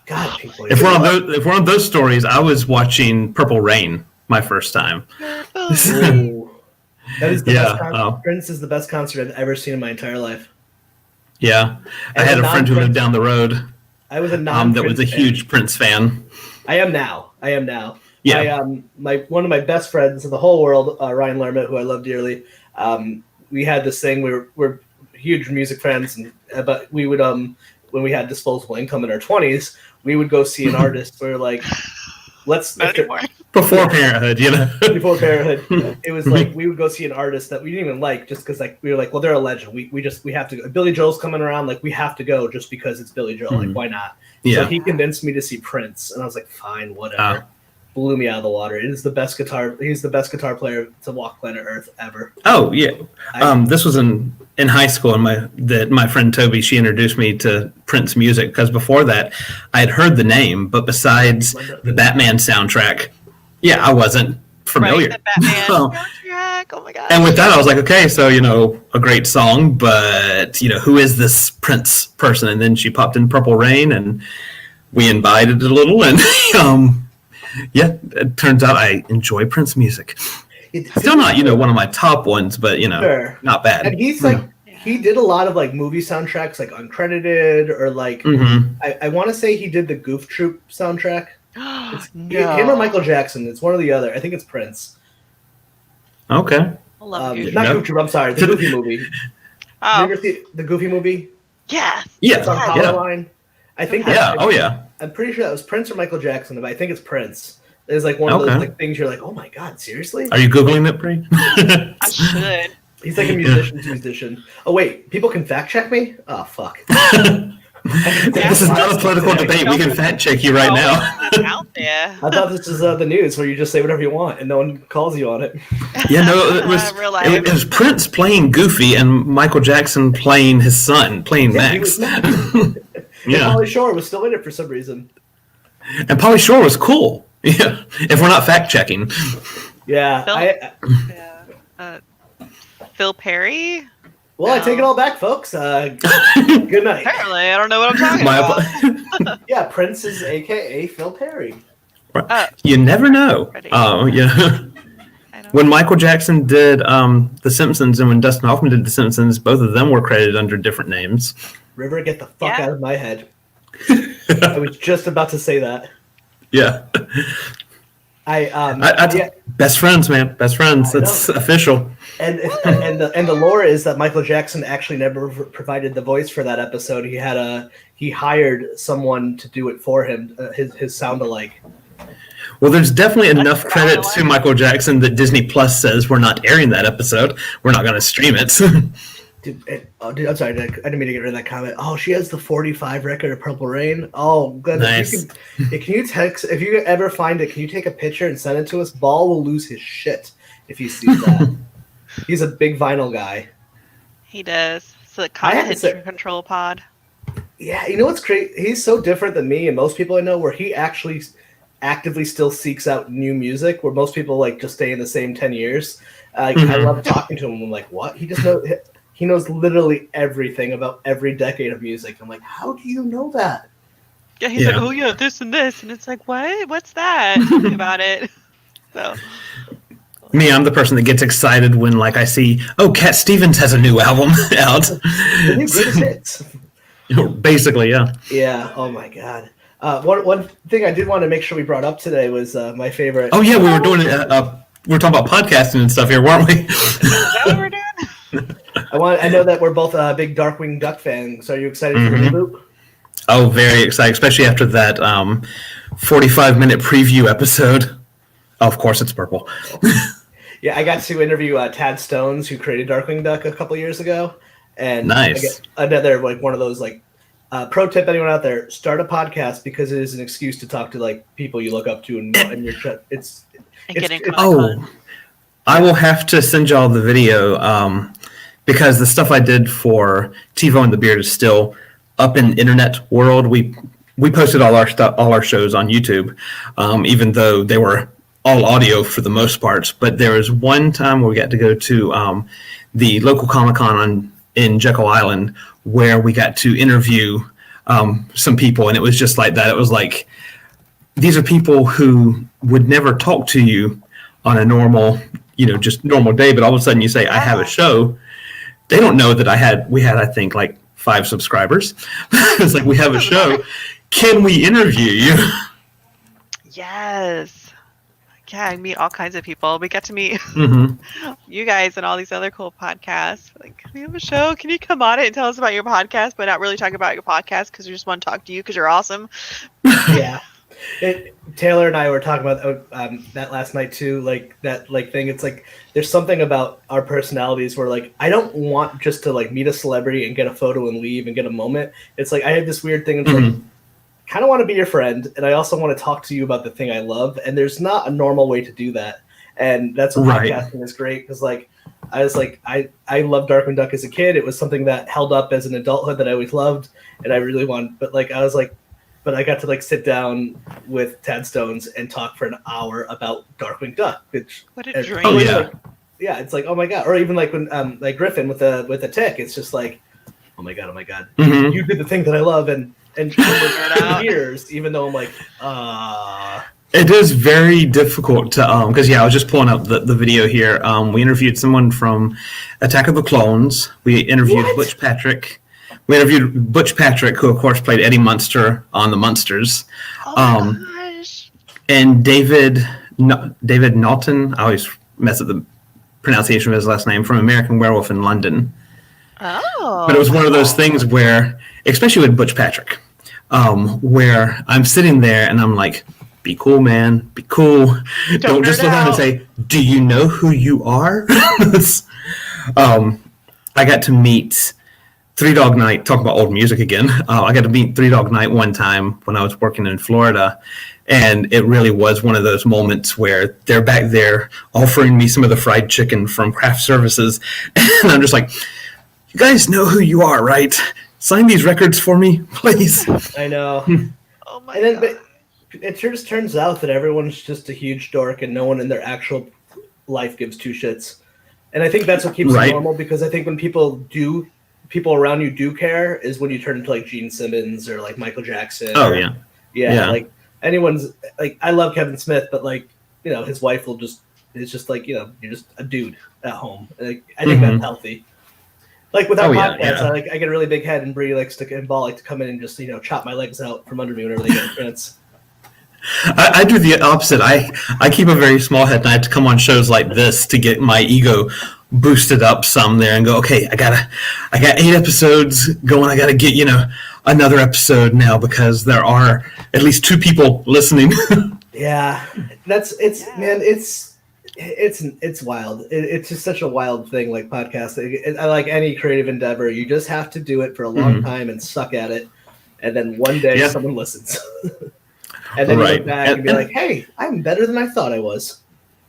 God, people. If we're on those stories, I was watching Purple Rain my first time. That is the best concert. Prince is the best concert I've ever seen in my entire life. Yeah. I had a friend who lived down the road. I was a that was a huge Prince fan. I am now. Yeah. One of my best friends in the whole world, Ryan Lermit, who I love dearly. We had this thing. We're huge music fans, but we would when we had disposable income in our 20s, we would go see an artist. We were like, before parenthood, Before parenthood, it was like we would go see an artist that we didn't even like, just because like we were like, well, they're a legend. We have to go. Billy Joel's coming around, like we have to go just because it's Billy Joel. Like why not? Yeah. So he convinced me to see Prince, and I was like, fine, whatever. Blew me out of the water. It is the best guitar. He's the best guitar player to walk planet Earth ever. Oh yeah. This was in high school, and my friend Toby, she introduced me to Prince music, because before that I had heard the name, but besides the Batman soundtrack, I wasn't familiar. Right, the Batman soundtrack. Oh my god. And with that, I was like, okay, so a great song, but who is this Prince person? And then she popped in Purple Rain, and we imbibed a little, and it turns out I enjoy Prince music. Still not, one of my top ones, but sure. Not bad. And he's like, he did a lot of like movie soundtracks, like uncredited, or like I want to say he did the Goof Troop soundtrack. Him or Michael Jackson. It's one or the other. I think it's Prince. Okay. I love Goof not Goof Troop. I'm sorry, the Goofy movie. Did you ever see the Goofy movie? Yes. Yeah. It's on Powerline. I think. I'm pretty sure that was Prince or Michael Jackson, but I think it's Prince. It's like one of those like things you're like, oh my god, seriously? Are you Googling it, Bree? I should. He's like a musician. Oh wait, people can fact check me? Oh fuck. This is not a political debate. We can fact check you right now. Out there. I thought this was the news where you just say whatever you want and no one calls you on it. Yeah, no, it was Prince playing Goofy and Michael Jackson playing his son, playing Max. Yeah. Pauly Shore was still in it for some reason. And Pauly Shore was cool. Yeah. If we're not fact checking. Yeah. Phil Perry? Well, I take it all back, folks. Good night. Apparently, I don't know what I'm talking about. Yeah, Prince is a.k.a. Phil Perry. You never know. Yeah. When Michael Jackson did The Simpsons and when Dustin Hoffman did The Simpsons, both of them were credited under different names. River, get the fuck out of my head. I was just about to say that. Yeah. Best friends, man. Best friends. It's official. And the lore is that Michael Jackson actually never provided the voice for that episode. He hired someone to do it for him, his sound-alike. Well, there's definitely enough credit to Michael Jackson that Disney Plus says we're not airing that episode. We're not going to stream it. Dude, I'm sorry, I didn't mean to get rid of that comment. Oh, she has the 45 record of Purple Rain. Oh, good. Nice. If you ever find it, can you take a picture and send it to us? Ball will lose his shit if he sees that. He's a big vinyl guy. He does. It's a comprehension control pod. Yeah, you know what's great? He's so different than me and most people I know, where he actually actively still seeks out new music, where most people like just stay in the same 10 years. I love talking to him. I'm like, what? He knows literally everything about every decade of music. I'm like, how do you know that? Yeah, he's like, oh yeah, this and this, and it's like, what? What's that? Tell me about it. So. Me, I'm the person that gets excited when, like, I see, Cat Stevens has a new album out. The new greatest hits. Basically, yeah. Yeah. Oh my god. One thing I did want to make sure we brought up today was my favorite. Oh yeah, we were doing we were talking about podcasting and stuff here, weren't we? Is that what we're doing? I know that we're both big Darkwing Duck fans. Are you excited for the reboot? Oh, very excited, especially after that 45-minute preview episode. Oh, of course, it's purple. Yeah, I got to interview Tad Stones, who created Darkwing Duck a couple years ago, and nice. Another one of those pro tip, anyone out there, start a podcast because it is an excuse to talk to people you look up to and I will have to send y'all the video because the stuff I did for TiVo and the Beard is still up in the internet world. We posted all our shows on YouTube, even though they were all audio for the most part. But there was one time where we got to go to the local Comic-Con in Jekyll Island where we got to interview some people, and it was just like that. It was like, these are people who would never talk to you on a normal, just normal day, but all of a sudden you say, I have a show. They don't know that we had, I think, like 5 subscribers. It's like, we have a show. Can we interview you? Yes. Yeah, I meet all kinds of people. We get to meet you guys and all these other cool podcasts. Like, we have a show. Can you come on it and tell us about your podcast, but not really talk about your podcast because we just want to talk to you because you're awesome? Yeah. Taylor and I were talking about that last night too, that thing. It's like there's something about our personalities where I don't want just to meet a celebrity and get a photo and leave and get a moment. It's like I have this weird thing. It's kind of want to be your friend, and I also want to talk to you about the thing I love. And there's not a normal way to do that, and that's what podcasting is great because I was I loved Darkwing Duck as a kid. It was something that held up as an adulthood that I always loved, and I really wanted. But But I got to sit down with Tad Stones and talk for an hour about Darkwing Duck. What a dream! Oh yeah, yeah. It's oh my god. Or even when Griffin with the tick. It's just oh my god. You did the thing that I love and for years. Even though I'm It is very difficult to because I was just pulling up the video here. We interviewed someone from Attack of the Clones. We interviewed Butch Patrick. We interviewed Butch Patrick, who of course played Eddie Munster on the Munsters. Oh my gosh! And David Naughton. I always mess up the pronunciation of his last name, from American Werewolf in London. Oh. But it was one of those things where, especially with Butch Patrick, where I'm sitting there and I'm like, be cool, man. Be cool. Don't just look down and say, do you know who you are? I got to meet Three Dog Night, talk about old music again. I got to meet Three Dog Night one time when I was working in Florida. And it really was one of those moments where they're back there offering me some of the fried chicken from Craft Services. And I'm just like, you guys know who you are, right? sign these records for me, please. I know. Oh my And then, god. but it just turns out that everyone's just a huge dork, and no one in their actual life gives two shits. And I think that's what keeps Right. it normal, because I think when people around you do care is when you turn into like Gene Simmons or like Michael Jackson. Oh or, yeah. yeah. Like anyone's like, I love Kevin Smith, but like, you know, his wife will just, it's just like, you know, you're just a dude at home. Like, I think that's healthy. Like with our podcast, I get a really big head, and Bree likes to, and Ball like to come in and just, you know, chop my legs out from under me whenever they get a chance. I do the opposite. I keep a very small head, and I have to come on shows like this to get my ego boosted up some there and go, okay, I got 8 episodes going. I got to get, you know, another episode now because there are at least 2 people listening. Yeah, man, it's wild. It's just such a wild thing, like podcasting. I like any creative endeavor. You just have to do it for a long time and suck at it, and then one day someone listens. And then you look back and be like, "Hey, I'm better than I thought I was."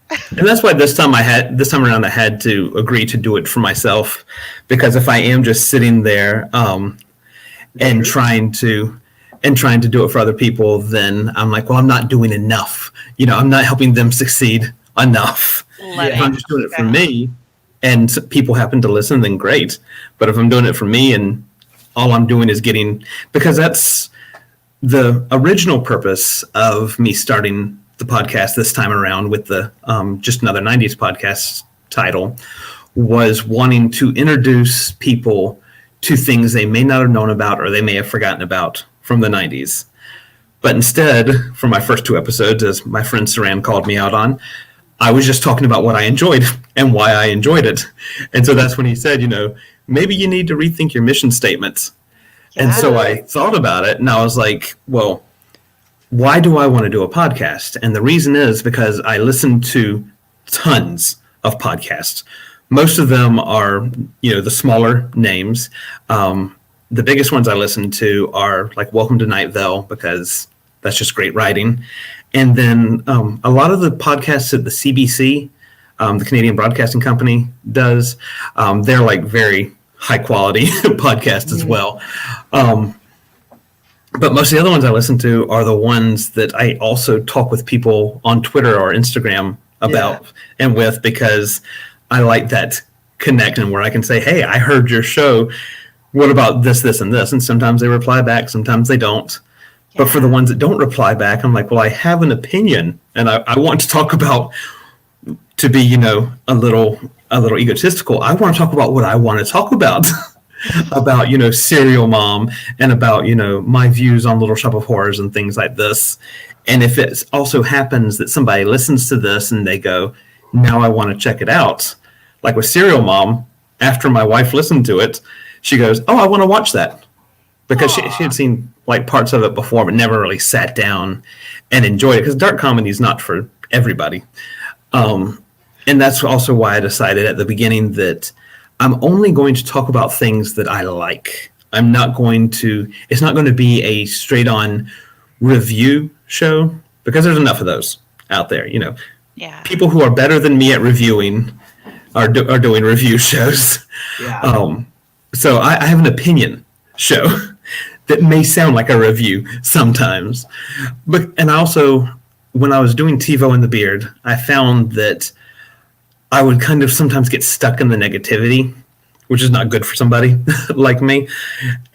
And that's why this time around I had to agree to do it for myself, because if I am just sitting there and trying to do it for other people, then I'm like, well, I'm not doing enough. You know, I'm not helping them succeed enough. If I'm just doing it for me, and people happen to listen, then great. But if I'm doing it for me and all I'm doing is because that's the original purpose of me starting the podcast this time around with the Just Another 90s Podcast title, was wanting to introduce people to things they may not have known about or they may have forgotten about from the 90s. But instead, for my first 2 episodes, as my friend Saran called me out on, I was just talking about what I enjoyed and why I enjoyed it. And so that's when he said, you know, maybe you need to rethink your mission statements. And so I thought about it, and I was like, well, why do I want to do a podcast? And the reason is because I listen to tons of podcasts. Most of them are, you know, the smaller names. The biggest ones I listen to are like Welcome to Night Vale, because that's just great writing. And then a lot of the podcasts that the CBC, the Canadian Broadcasting Company, does, they're like very high quality podcasts as well. But most of the other ones I listen to are the ones that I also talk with people on Twitter or Instagram about and with, because I like that connection where I can say, hey, I heard your show. What about this, this, and this? And sometimes they reply back, sometimes they don't. Yeah. But for the ones that don't reply back, I'm like, well, I have an opinion, and I want to talk about, to be, you know, a little egotistical, I want to talk about what I want to talk about. About, you know, Serial Mom, and about, you know, my views on Little Shop of Horrors and things like this. And if it also happens that somebody listens to this and they go, now I want to check it out, like with Serial Mom, after my wife listened to it, she goes, oh, I want to watch that, because she had seen like parts of it before but never really sat down and enjoyed it, because dark comedy is not for everybody. And that's also why I decided at the beginning that I'm only going to talk about things that I like. It's not going to be a straight on review show, because there's enough of those out there. You know, people who are better than me at reviewing are doing review shows. Yeah. So I have an opinion show that may sound like a review sometimes. And also, when I was doing TiVo and the Beard, I found that I would kind of sometimes get stuck in the negativity, which is not good for somebody like me.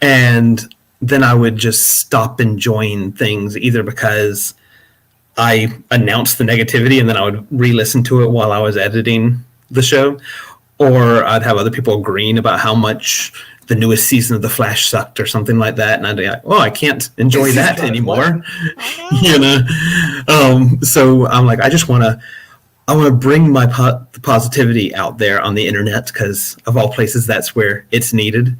And then I would just stop enjoying things, either because I announced the negativity and then I would re-listen to it while I was editing the show, or I'd have other people agreeing about how much the newest season of The Flash sucked or something like that. And I'd be like, oh, I can't enjoy that anymore. You know? So I'm like, I want to bring my positivity out there on the internet, because of all places, that's where it's needed.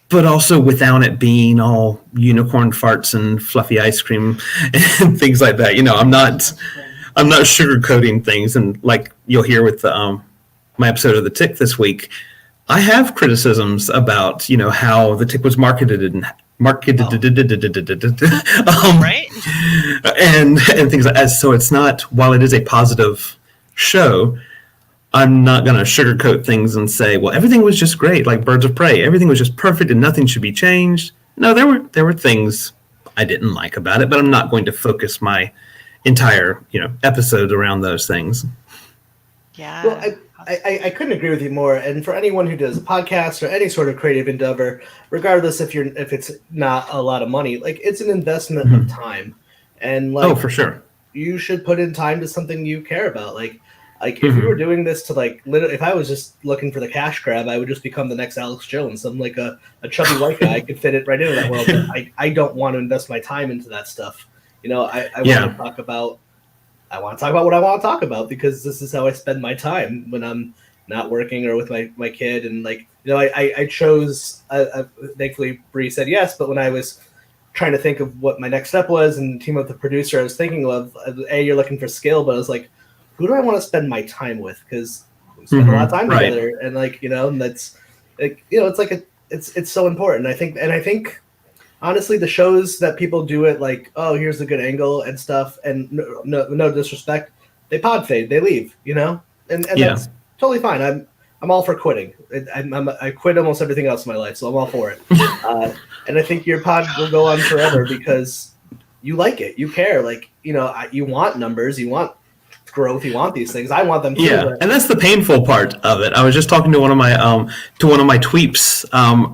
But also without it being all unicorn farts and fluffy ice cream and things like that. You know, I'm not sugarcoating things. And like you'll hear with my episode of The Tick this week, I have criticisms about, you know, how The Tick was marketed and right, and things like that. So it's not, while it is a positive show, I'm not going to sugarcoat things and say, well, everything was just great, like Birds of Prey. Everything was just perfect and nothing should be changed. No, there were things I didn't like about it, but I'm not going to focus my entire, episodes around those things. Yeah. Well, I couldn't agree with you more. And for anyone who does a podcast or any sort of creative endeavor, regardless if it's not a lot of money, like it's an investment of time. And like, for sure, you should put in time to something you care about. Like if you were doing this to like, literally, if I was just looking for the cash grab, I would just become the next Alex Jones. I'm like a chubby white guy. I could fit it right into that world. But I don't want to invest my time into that stuff. I want to talk about. I want to talk about what I want to talk about because this is how I spend my time when I'm not working or with my kid. And like, I chose, thankfully Bree said yes, but when I was trying to think of what my next step was and team up with the producer, I was thinking of, you're looking for skill, but I was like, who do I want to spend my time with? Because we spend a lot of time together and like, and that's like, it's like, it's so important. I think, honestly, the shows that people do it like, oh, here's a good angle and stuff, and no disrespect, they pod fade, they leave, and that's totally fine. I'm all for quitting. I quit almost everything else in my life, so I'm all for it. And I think your pod will go on forever because you like it, you care, like you want numbers, you want growth, you want these things. I want them too. Yeah, and that's the painful part of it. I was just talking to one of my tweeps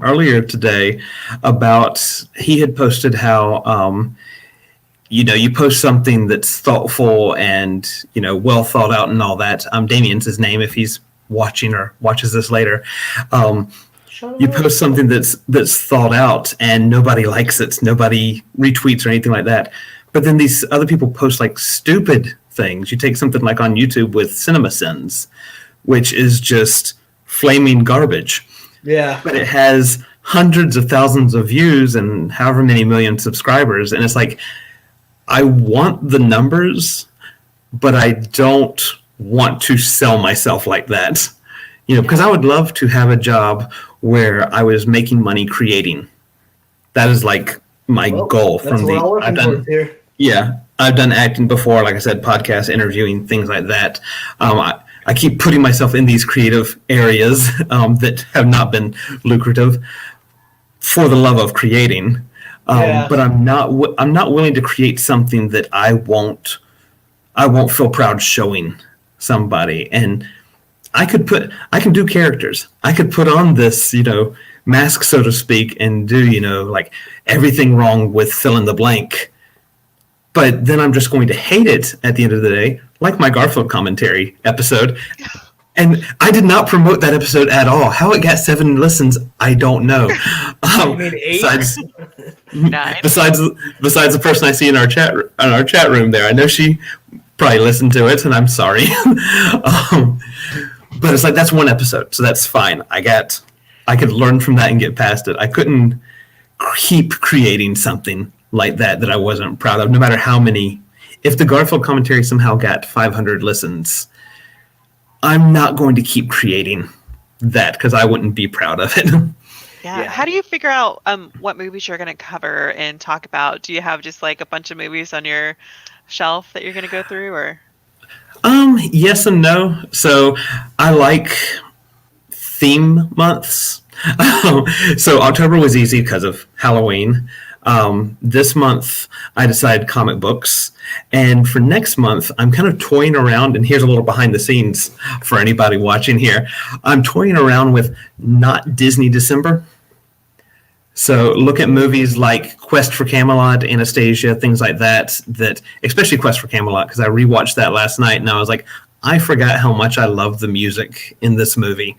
earlier today about he had posted how you post something that's thoughtful and well thought out and all that. Damien's his name if he's watching or watches this later. You post something that's thought out and nobody likes it, nobody retweets or anything like that. But then these other people post like stupid things. You take something like on YouTube with CinemaSins, which is just flaming garbage. Yeah. But it has hundreds of thousands of views and however many million subscribers. And it's like, I want the numbers, but I don't want to sell myself like that. Because I would love to have a job where I was making money creating. That is like my goal from the. I've done acting before, like I said, podcasts, interviewing, things like that. I keep putting myself in these creative areas that have not been lucrative for the love of creating. But I'm not willing to create something that I won't feel proud showing somebody. And I can do characters. I could put on this, mask, so to speak, and do, like everything wrong with fill in the blank. But then I'm just going to hate it at the end of the day, like my Garfield commentary episode. And I did not promote that episode at all. How it got 7 listens, I don't know. Besides the person I see in our chat room there, I know she probably listened to it, and I'm sorry. But it's like that's one episode, so that's fine. I could learn from that and get past it. I couldn't keep creating something like that I wasn't proud of, no matter how many. If the Garfield commentary somehow got 500 listens, I'm not going to keep creating that because I wouldn't be proud of it. Yeah. How do you figure out what movies you're going to cover and talk about? Do you have just like a bunch of movies on your shelf that you're going to go through, or? Yes and no. So I like theme months. So October was easy because of Halloween. This month I decided comic books, and for next month I'm kind of toying around, and here's a little behind the scenes for anybody watching here. I'm toying around with not Disney December. So look at movies like Quest for Camelot, Anastasia, things like that especially Quest for Camelot, because I rewatched that last night and I was like, I forgot how much I love the music in this movie.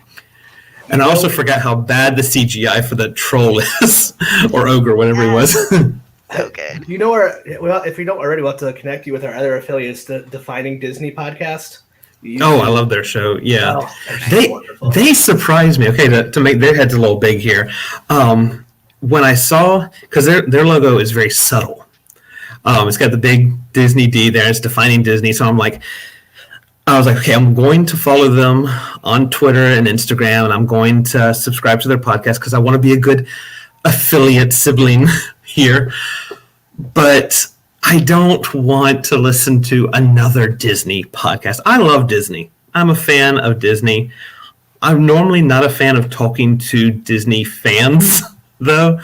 And I also forgot how bad the CGI for the troll is, or ogre, whatever he was. So good. If you don't already, we'll have to connect you with our other affiliates, the Defining Disney podcast. I love their show. Yeah, they surprised me. Okay, to make their heads a little big here. When I saw, because their logo is very subtle. It's got the big Disney D there. It's Defining Disney. So I was like, okay, I'm going to follow them on Twitter and Instagram, and I'm going to subscribe to their podcast because I want to be a good affiliate sibling here. But I don't want to listen to another Disney podcast. I love Disney. I'm a fan of Disney. I'm normally not a fan of talking to Disney fans, though,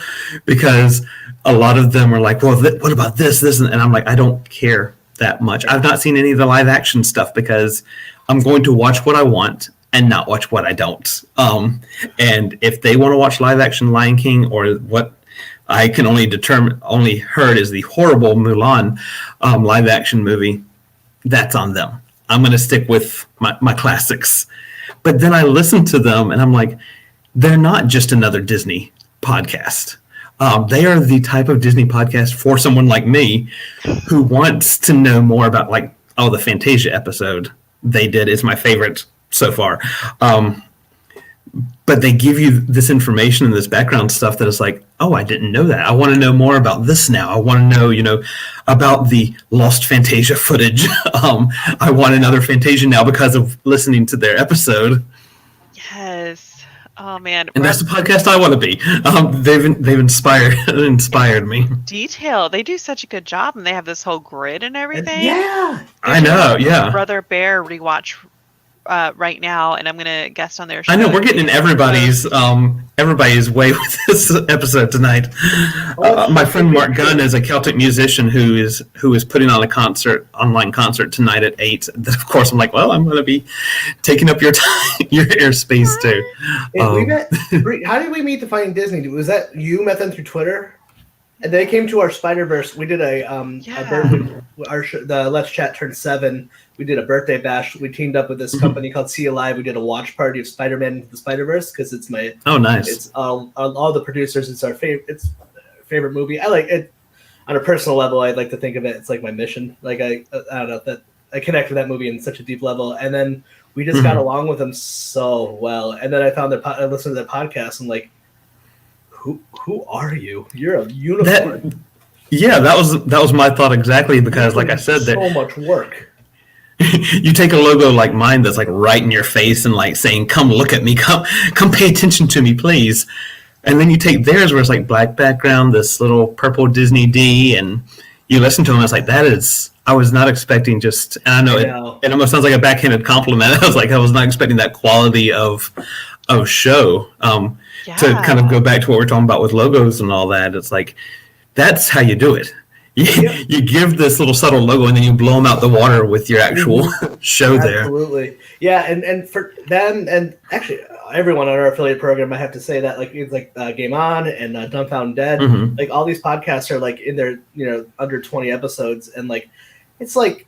because a lot of them are like, well, what about this? And I'm like, I don't care that much. I've not seen any of the live action stuff because I'm going to watch what I want and not watch what I don't. And if they want to watch live action Lion King, or what I can only heard is the horrible Mulan live action movie, that's on them. I'm going to stick with my classics. But then I listen to them and I'm like, they're not just another Disney podcast. They are the type of Disney podcast for someone like me who wants to know more about, like, the Fantasia episode they did is my favorite so far. But they give you this information and this background stuff that is like, oh, I didn't know that. I want to know more about this now. I want to know, about the lost Fantasia footage. I want another Fantasia now because of listening to their episode. Yes. Oh man. And that's the podcast I want to be. They've inspired me. Detail. They do such a good job, and they have this whole grid and everything. Yeah. I know. Yeah. Brother Bear rewatch right now, and I'm gonna guest on their show. I know we're getting in everybody's way with this episode tonight. My friend Mark Gunn is a Celtic musician who is putting on an online concert tonight at 8. Of course, I'm like, well, I'm going to be taking up your time, your airspace too. We met. How did we meet Defining Disney? Was that you met them through Twitter? And they came to our Spider-Verse. We did the Let's Chat turned 7. We did a birthday bash. We teamed up with this company called See Alive. We did a watch party of Spider-Man Into the Spider-Verse because it's my nice. It's all the producers. It's our favorite movie. I like it on a personal level. I'd like to think of it. It's like my mission. Like I don't know, that I connect with that movie in such a deep level. And then we just got along with them so well. And then I found I listened to their podcast. And like, who are you? You're a unicorn. That was my thought exactly, because like I said, so much work. You take a logo like mine that's like right in your face and like saying, come look at me, come pay attention to me, please. And then you take theirs where it's like black background, this little purple Disney D, and you listen to them, it's like, I was not expecting just, and I know it almost sounds like a backhanded compliment. I was not expecting that quality of show. To kind of go back to what we're talking about with logos and all that, it's like, that's how you do it. You give this little subtle logo and then you blow them out the water with your actual show there. Absolutely. Yeah, and for them, and actually everyone on our affiliate program, I have to say that, like, it's like Game On and Dumbfound Dead, like all these podcasts are like in their, under 20 episodes, and like, it's like,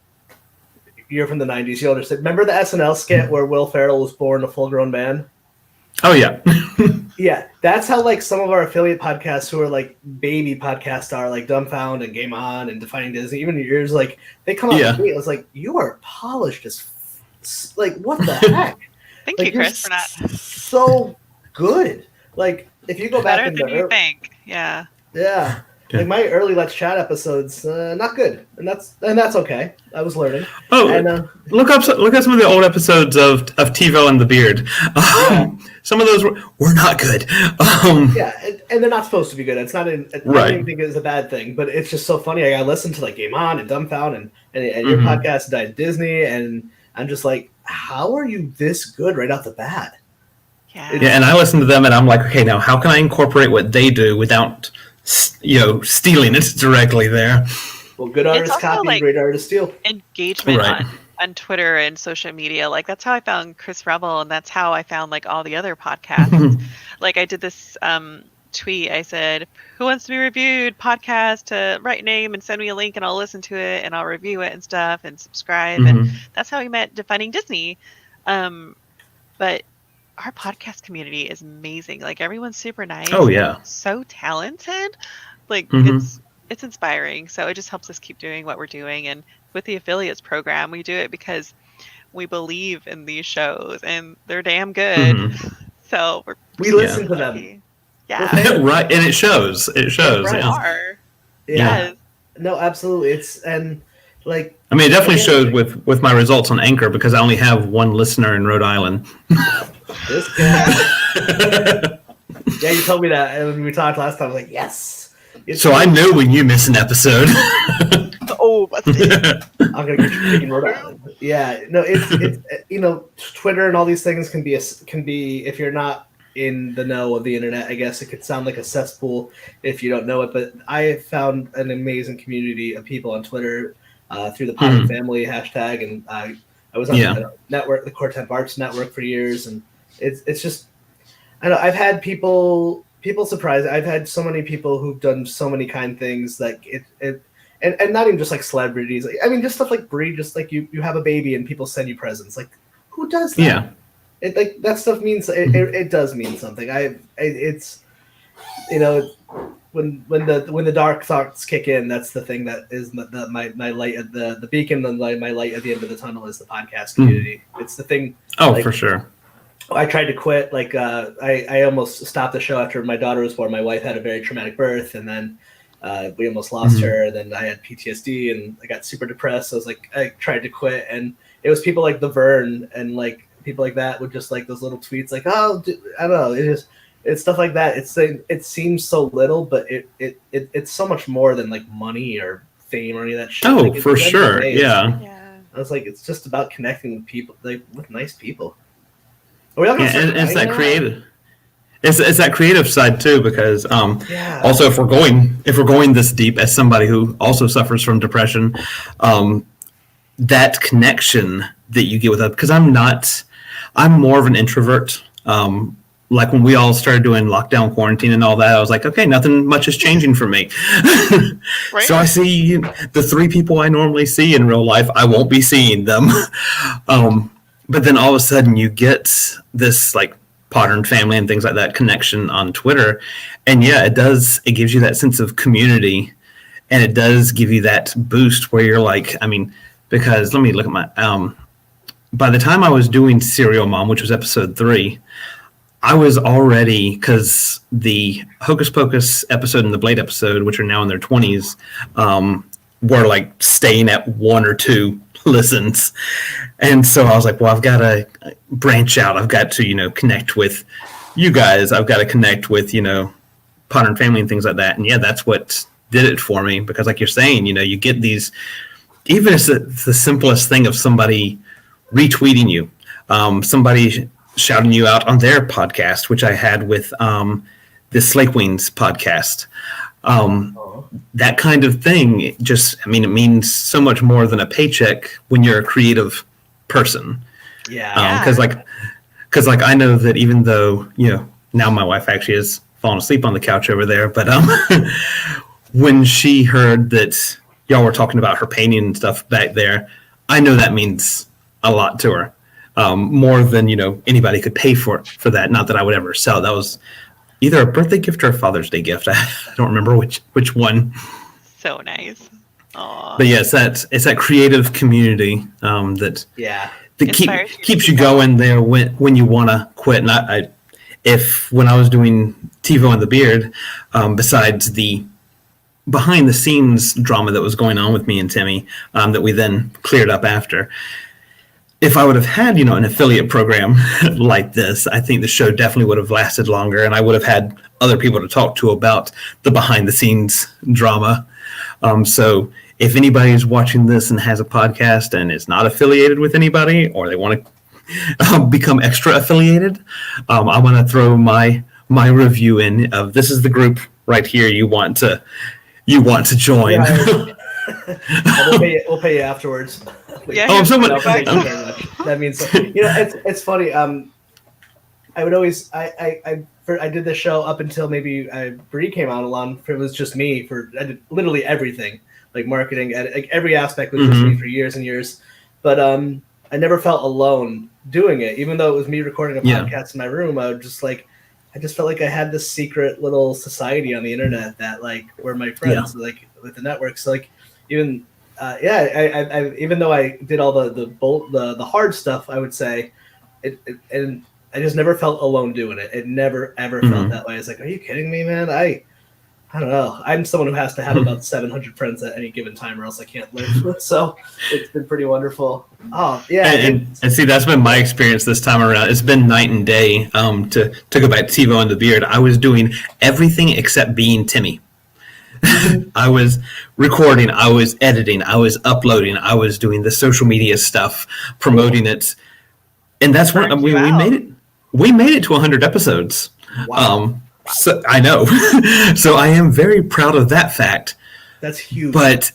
you're from the 90s, you understand. Remember the SNL skit where Will Ferrell was born a full-grown man? Oh, yeah. Yeah, that's how like some of our affiliate podcasts who are like baby podcasts are, like Dumbfound and Game On and Defining Disney, even yours, like they come up to me, it was like, you are polished as like, what the heck? Thank you, Chris, for that. So good. Like, if you go back better than you think. Yeah. Like my early Let's Chat episodes, not good, and that's okay. I was learning. Oh, and, look up some of the old episodes of TiVo and the Beard. Some of those were not good. And they're not supposed to be good. It's not. I don't think it's a bad thing, but it's just so funny. I listened to like Game On and Dumbfound and your podcast, Died Disney, and I'm just like, how are you this good right off the bat? Yeah, and I listen to them, and I'm like, okay, now how can I incorporate what they do without stealing it directly there? Well, good artists copy, like, great artists steal. Engagement on Twitter and social media. Like, that's how I found Chris Rebel, and that's how I found like all the other podcasts. Like, I did this tweet. I said, who wants to be reviewed? Podcast, to write name and send me a link and I'll listen to it and I'll review it and stuff and subscribe. And that's how we met Defining Disney. But our podcast community is amazing. Like, everyone's super nice. Oh yeah. So talented. Like, it's inspiring. So it just helps us keep doing what we're doing. And with the affiliates program, we do it because we believe in these shows and they're damn good. So we listen to them. Yeah. Right. And it shows. It shows. They are. Yes. No, absolutely. I mean, it definitely shows with my results on Anchor, because I only have one listener in Rhode Island. This guy. Yeah, you told me that when we talked last time. I was like, yes. So I know when you miss an episode. But I'm gonna get you in Rhode Island. Yeah, no, it's Twitter and all these things can be if you're not in the know of the internet, I guess it could sound like a cesspool if you don't know it. But I have found an amazing community of people on Twitter through the Potter Family hashtag, and I was on the network, the Corten Barts network, for years, and it's just I know I've had people surprise. I've had so many people who've done so many kind things, like and not even just like celebrities. I mean, just stuff like Brie, just like you have a baby and people send you presents. Like, who does that? Yeah. It, like, that stuff means it does mean something. It's when the dark thoughts kick in, that's the thing that is my light at the beacon, and my light at the end of the tunnel is the podcast community. It's the thing. Oh, for sure. I tried to quit. Like I almost stopped the show after my daughter was born. My wife had a very traumatic birth, and then we almost lost her. Then I had PTSD, and I got super depressed. So I tried to quit, and it was people like the Vern and like people like that would just like those little tweets, like, oh, I don't know, it's stuff like that. It seems so little, but it's so much more than like money or fame or any of that shit. Oh, like, for sure, yeah. I was like, it's just about connecting with people, like with nice people. And it's that creative. It's that creative side too, because also if we're going this deep, as somebody who also suffers from depression, that connection that you get with it, because I'm more of an introvert. Like when we all started doing lockdown quarantine and all that, I was like, okay, nothing much is changing for me. Right. So I see the 3 people I normally see in real life, I won't be seeing them. But then all of a sudden you get this like Potter and Family and things like that connection on Twitter. And yeah, it gives you that sense of community, and it does give you that boost where you're like, I mean, because let me look at my, by the time I was doing Serial Mom, which was episode 3, I was already, because the Hocus Pocus episode and the Blade episode, which are now in their 20s, were like staying at 1 or 2 listens. And so I was like, well, I've got to branch out. I've got to, connect with you guys. I've got to connect with, Potter and Family and things like that. And yeah, that's what did it for me, because like you're saying, you get these, even if it's the simplest thing of somebody retweeting you, somebody shouting you out on their podcast, which I had with the Slake Wings podcast. That kind of thing, it means so much more than a paycheck when you're a creative person. Yeah. Because I know that even though, now my wife actually has fallen asleep on the couch over there, but when she heard that y'all were talking about her painting and stuff back there, I know that means a lot to her. More than, anybody could pay for that. Not that I would ever sell. That was either a birthday gift or a Father's Day gift. I don't remember which one. So nice. Aww. But yeah, it's that creative community that keeps you going there when you want to quit. And when I was doing TiVo and the Beard, besides the behind the scenes drama that was going on with me and Timmy, that we then cleared up after, if I would have had, an affiliate program like this, I think the show definitely would have lasted longer, and I would have had other people to talk to about the behind the scenes drama. So if anybody's watching this and has a podcast and is not affiliated with anybody, or they want to become extra affiliated, I'm going to throw my review in of, this is the group right here you want to join. Yeah, we'll pay you afterwards. Yeah, that means it's funny. I would always I did this show up until maybe Brie came out along. It was just me I did literally everything, like marketing, like every aspect was just me for years and years. But I never felt alone doing it, even though it was me recording a podcast in my room. I just felt like I had this secret little society on the internet that like were my friends, like with the network. So like even. I even though I did all the hard stuff, I would say, and I just never felt alone doing it. It never ever felt that way. I was like, are you kidding me, man? I don't know. I'm someone who has to have about 700 friends at any given time, or else I can't live. So it's been pretty wonderful. Oh yeah, and see, that's been my experience this time around. It's been night and day. To go back to TiVo and the Beard, I was doing everything except being Timmy. I was recording, I was editing, I was uploading, I was doing the social media stuff, promoting it. And that's when we made it. We made it to 100 episodes. Wow. So I know. So I am very proud of that fact. That's huge. But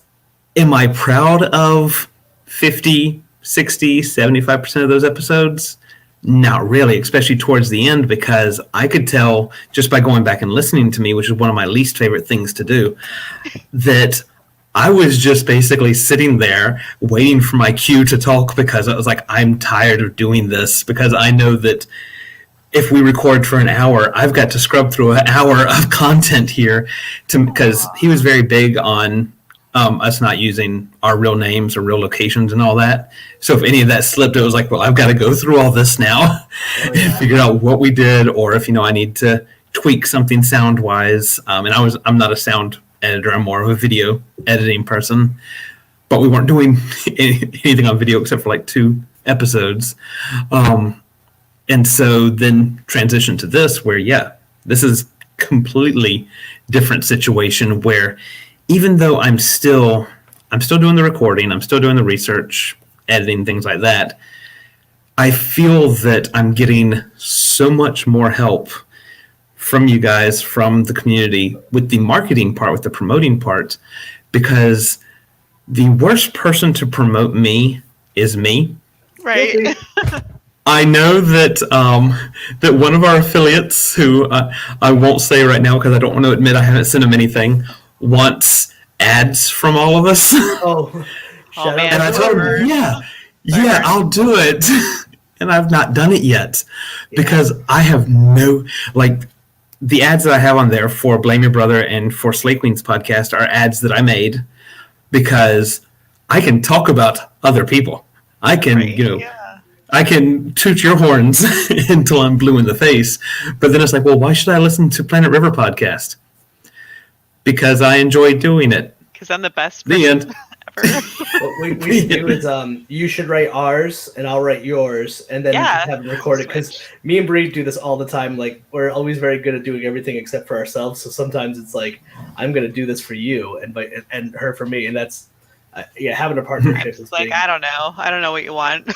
am I proud of 50, 60, 75% of those episodes? Not really, especially towards the end, because I could tell just by going back and listening to me, which is one of my least favorite things to do, that I was just basically sitting there waiting for my cue to talk, because I was like, I'm tired of doing this, because I know that if we record for an hour, I've got to scrub through an hour of content here, because he was very big on us not using our real names or real locations and all that. So if any of that slipped, it was like, well, I've got to go through all this now and figure out what we did, or if, I need to tweak something sound wise. And I'm not a sound editor. I'm more of a video editing person, but we weren't doing anything on video except for like 2 episodes. And so then transition to this where, this is completely different situation where even though I'm still doing the recording, I'm still doing the research, editing, things like that, I feel that I'm getting so much more help from you guys, from the community, with the marketing part, with the promoting part, because the worst person to promote me is me. Right. I know that that one of our affiliates, who I won't say right now because I don't want to admit I haven't sent him anything, wants ads from all of us. Oh man! And I told him, yeah, I'll do it, and I've not done it yet because I have the ads that I have on there for Blame Your Brother and for Slay Queen's podcast are ads that I made because I can talk about other people. I can, I can toot your horns until I'm blue in the face, but then it's like, well, why should I listen to Planet River podcast? Because I enjoy doing it. Because I'm the best The end. ever. What we should do is you should write ours and I'll write yours, and then have it recorded. Because me and Bree do this all the time. Like, we're always very good at doing everything except for ourselves. So sometimes it's like, I'm going to do this for you and her for me, and that's having a partnership. It's like, I don't know what you want.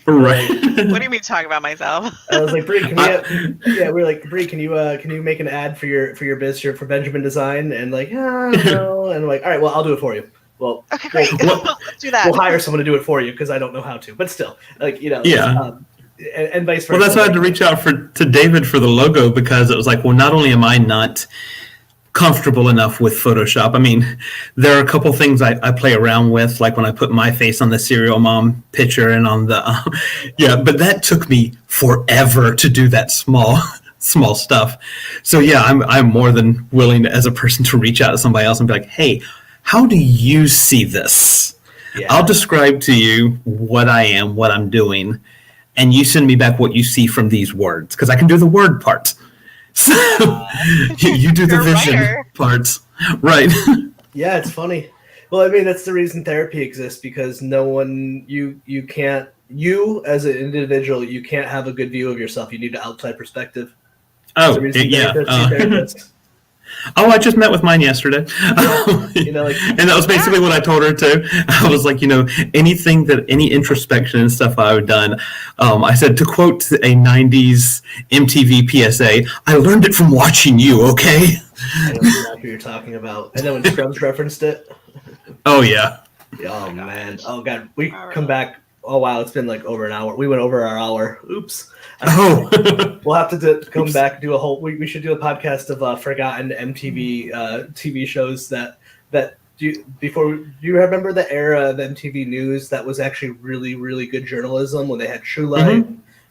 Right. What do you mean talk about myself? I was like, Bree, we're like, Bree, can you make an ad for your biz shirt for Benjamin Design? And like, no. And I'm like, all right, well, I'll do it for you. Well, okay, great. Let's do that. We'll hire someone to do it for you because I don't know how to. But still, like, and vice versa. Well, that's why I had to reach out to David for the logo, because it was like, well, not only am I not comfortable enough with Photoshop. I mean, there are a couple things I play around with, like when I put my face on the Serial Mom picture and on the but that took me forever to do that small stuff. So I'm more than willing as a person to reach out to somebody else and be like, hey, how do you see this? I'll describe to you what I am, what I'm doing, and you send me back what you see from these words, because I can do the word part. So you do the vision parts, right? Yeah, it's funny. Well, I mean, that's the reason therapy exists, because no one, you as an individual, you can't have a good view of yourself. You need an outside perspective. Oh, yeah. I just met with mine yesterday. And that was basically what I told her too. I was like, any introspection and stuff I've done, I said, to quote a 90s MTV PSA, I learned it from watching you, okay? I know exactly what you're talking about. And then when Scrubs referenced it. Oh, yeah. Oh, man. Oh, God. We come back. Oh, wow. It's been like over an hour. We went over our hour. Oops. Oh. We'll have to come back and do a whole. We should do a podcast of forgotten MTV TV shows that do you remember the era of MTV News that was actually really, really good journalism when they had True Life,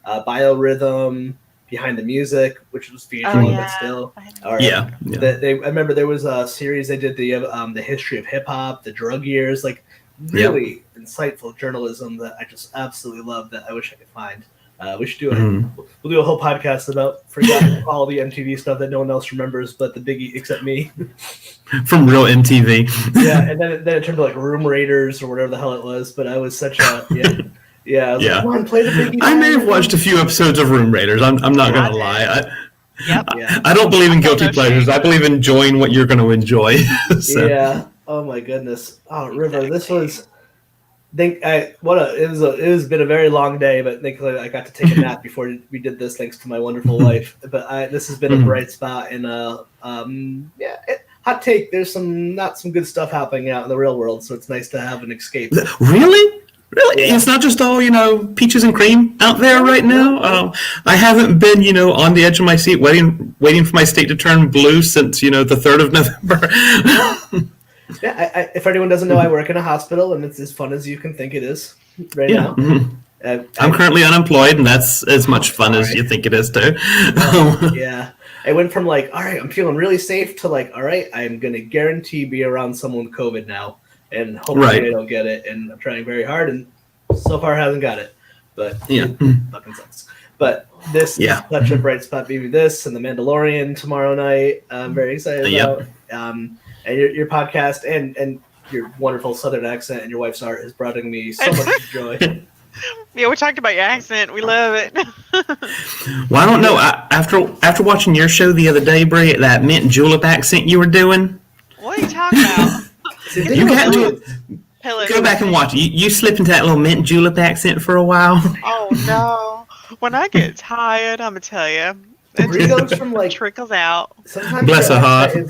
Biorhythm, Behind the Music, which was featured, but still. I remember there was a series they did, the history of hip hop, the drug years, like really insightful journalism that I just absolutely love, that I wish I could find. We should do we'll do a whole podcast about forgotten all the MTV stuff that no one else remembers but the biggie except me. From real MTV. Yeah, and then it turned to like Room Raiders or whatever the hell it was, but I was such a I was like, come on, play the biggie. I may have watched a few episodes of Room Raiders. I'm not gonna lie. Yep. Yeah. I don't believe in guilty No pleasures. shame. I believe in enjoying what you're going to enjoy. So, Yeah. Oh my goodness. Oh, River, this Exactly. was. It has been a very long day, but thankfully I got to take a nap before we did this, thanks to my wonderful wife. But this has been a bright spot, and hot take. There's not some good stuff happening out in the real world, so it's nice to have an escape. Really? Really? Yeah. It's not just all, peaches and cream out there right now. I haven't been, on the edge of my seat waiting for my state to turn blue since, the 3rd of November. Yeah, if anyone doesn't know, I work in a hospital, and it's as fun as you can think it is right Yeah. now. I'm currently unemployed, and that's as much fun as Sorry. you think it is, too. Yeah. I went from all right, I'm feeling really safe to all right, I'm going to guarantee be around someone with COVID now, and hopefully Right. I don't get it, and I'm trying very hard, and so far hasn't got it, but Yeah. it fucking sucks. But this Yeah. is such a bright spot, maybe this and The Mandalorian tomorrow night. I'm very excited Yep. about. And your podcast and your wonderful Southern accent and your wife's art is bringing me so much joy. Yeah, we talked about your accent. We love it. Well, I don't know. After watching your show the other day, Bray, that mint julep accent you were doing, What are you talking about? See, You got to Pillars. go back and watch it. You slip into that little mint julep accent for a while. Oh no! When I get tired, I'm gonna tell you, Brie goes from trickles out. sometimes Bless her her heart. accent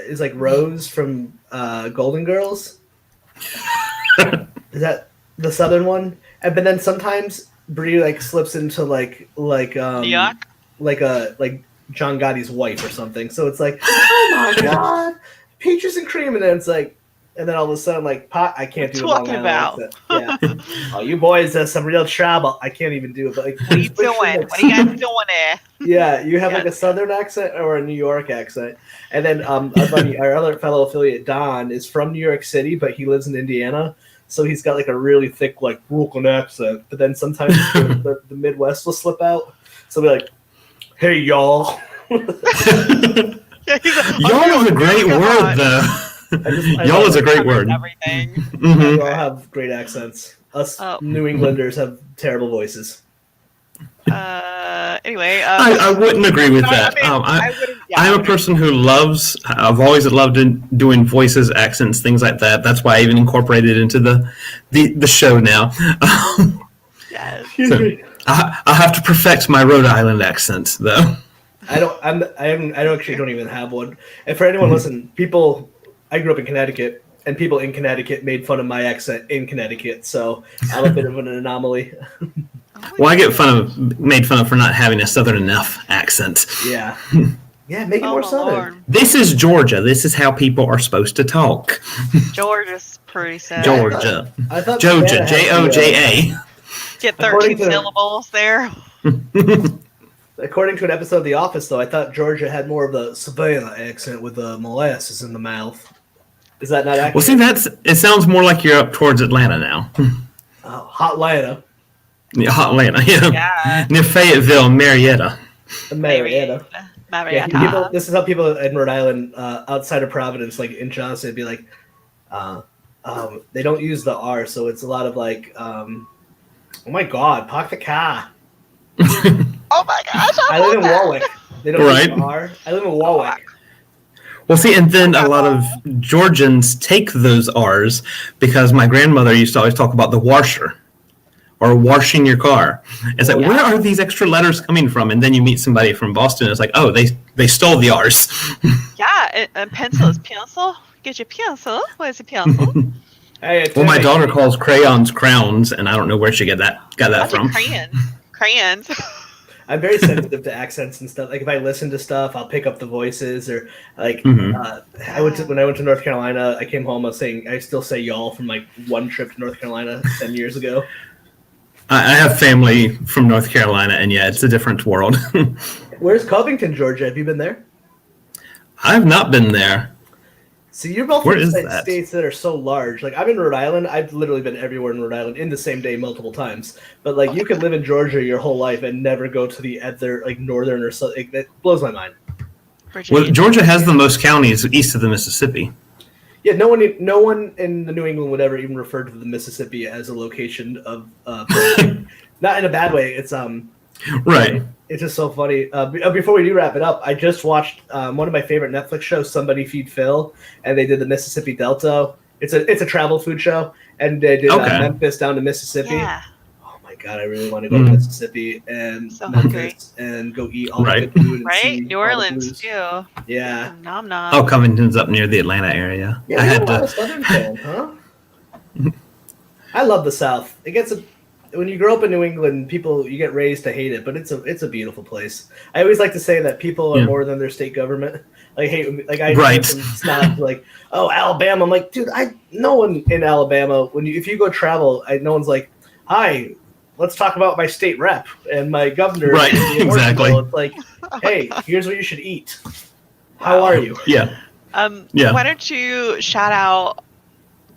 is like Rose from Golden Girls. Is that the Southern one? But then sometimes Brie slips into New York. like John Gotti's wife or something. So it's oh my god, peaches and cream, and then it's and then all of a sudden pot. I can't do Talking the Long Island accent. Yeah. Oh, you boys are some real trouble. I can't even do it. But What are you doing? What are you guys doing there? Yeah, you have Yeah. a Southern accent or a New York accent, and then our other fellow affiliate Don is from New York City, but he lives in Indiana, so he's got a really thick Brooklyn accent. But then sometimes the Midwest will slip out, so we'll be "Hey y'all." Yeah, he's like, Y'all is a great come word, on. though. I Y'all love is a it. great Covers word. Everything. Mhm. We all have great accents. Us Oh. New Englanders have terrible voices. Anyway, I wouldn't agree with that. I wouldn't. Yeah, I'm a person who I've always loved doing voices, accents, things like that. That's why I even incorporated it into the show now. Yes. Excuse So- me. I have to perfect my Rhode Island accent, though. I actually don't even have one. And for anyone listening, I grew up in Connecticut, and people in Connecticut made fun of my accent in Connecticut, so I'm a bit of an anomaly. Well, I get made fun of for not having a Southern enough accent. Yeah. Yeah, make it Oh more my Southern. Lord. This is Georgia. This is how people are supposed to talk. Georgia's pretty sad. Georgia. I thought Joja. Savannah had Joja. Get According 13 to- syllables there. According to an episode of The Office, though, I thought Georgia had more of the Savannah accent with the molasses in the mouth. Is that not accurate? Well, see, it sounds more like you're up towards Atlanta now. Hot Atlanta. Yeah, hot Atlanta, yeah. Yeah. Near Fayetteville, Marietta. Marietta. Yeah, Marietta. this is how people in Rhode Island, outside of Providence, in Johnson, it'd be they don't use the R, so it's a lot of oh my god, park the car. Oh my gosh. I live in Warwick. They don't Right. use the R. I live in Warwick. Well, see, and then a lot of Georgians take those R's because my grandmother used to always talk about the washer or washing your car. It's like, where are these extra letters coming from? And then you meet somebody from Boston, and it's like, oh, they stole the R's. Yeah, and pencil is pencil. Get your pencil. Where's your pencil? Hey, Well, my daughter calls crayons crowns, and I don't know where she got that from. Crayons. Crayons. I'm very sensitive to accents and stuff. If I listen to stuff, I'll pick up the voices or Mhm. when I went to North Carolina, I came home. I still say y'all from one trip to North Carolina 10 years ago. I have family from North Carolina, and yeah, it's a different world. Where's Covington, Georgia? Have you been there? I've not been there. See, you're both Where in is that? states that are so large. I'm in Rhode Island. I've literally been everywhere in Rhode Island in the same day multiple times. But you could live in Georgia your whole life and never go to the other northern or something. That blows my mind. Well, Georgia has the most counties east of the Mississippi. Yeah, no one in the New England would ever even refer to the Mississippi as a location of not in a bad way. It's Right. It's just so funny. Before we do wrap it up, I just watched one of my favorite Netflix shows, Somebody Feed Phil, and they did the Mississippi Delta. It's a travel food show, and they did Memphis down to Mississippi. Yeah. Oh my god, I really want to go to Mississippi and So Memphis and go eat all the good food. And Right? see New all the Orleans, blues. too. Yeah. Nom nom. Oh, Covington's up near the Atlanta area. Yeah, I you're had a lot to. of Southern fan, huh? I love the South. When you grow up in New England, you get raised to hate it, but it's a beautiful place. I always like to say that people are more than their state government. I Right. Snobs like, oh, Alabama. I'm like, dude, no one in Alabama. If you go travel, no one's like, hi, let's talk about my state rep and my governor. Right, exactly. It's like, hey, here's what you should eat. How are you? Yeah. Yeah. Why don't you shout out?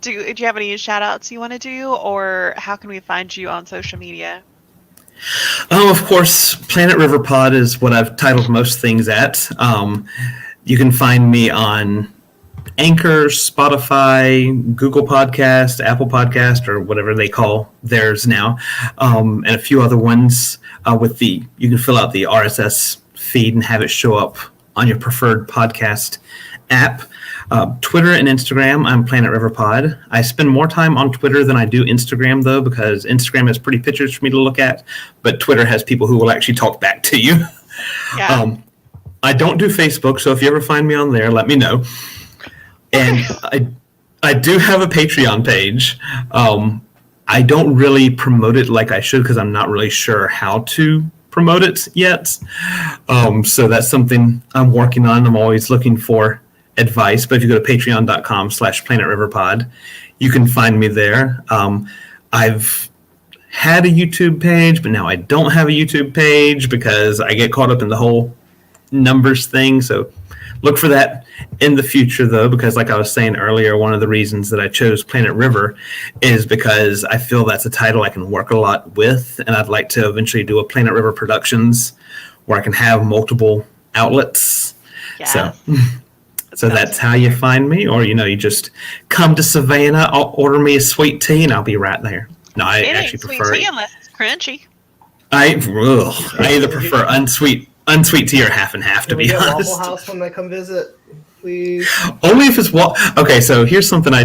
Do you have any shout outs you want to do, or how can we find you on social media? Oh, of course, Planet River Pod is what I've titled most things at. You can find me on Anchor, Spotify, Google Podcast, Apple Podcast, or whatever they call theirs now, and a few other ones. You can fill out the RSS feed and have it show up on your preferred podcast app. Twitter and Instagram, I'm Planet River Pod. I spend more time on Twitter than I do Instagram, though, because Instagram has pretty pictures for me to look at, but Twitter has people who will actually talk back to you. Yeah. I don't do Facebook, so if you ever find me on there, let me know. And I do have a Patreon page. I don't really promote it like I should because I'm not really sure how to promote it yet. So that's something I'm working on. I'm always looking for advice, but if you go to patreon.com/planetriverpod, you can find me there. I've had a YouTube page, but now I don't have a YouTube page because I get caught up in the whole numbers thing. So look for that in the future, though, because like I was saying earlier, one of the reasons that I chose Planet River is because I feel that's a title I can work a lot with, and I'd like to eventually do a Planet River Productions where I can have multiple outlets. Yeah. So that's how you find me, or you just come to Savannah, order me a sweet tea, and I'll be right there. No, I actually prefer sweet tea unless it's crunchy. I either prefer unsweet tea or half and half, to be honest. Waffle House when I come visit, please. Only if it's okay. So here's something I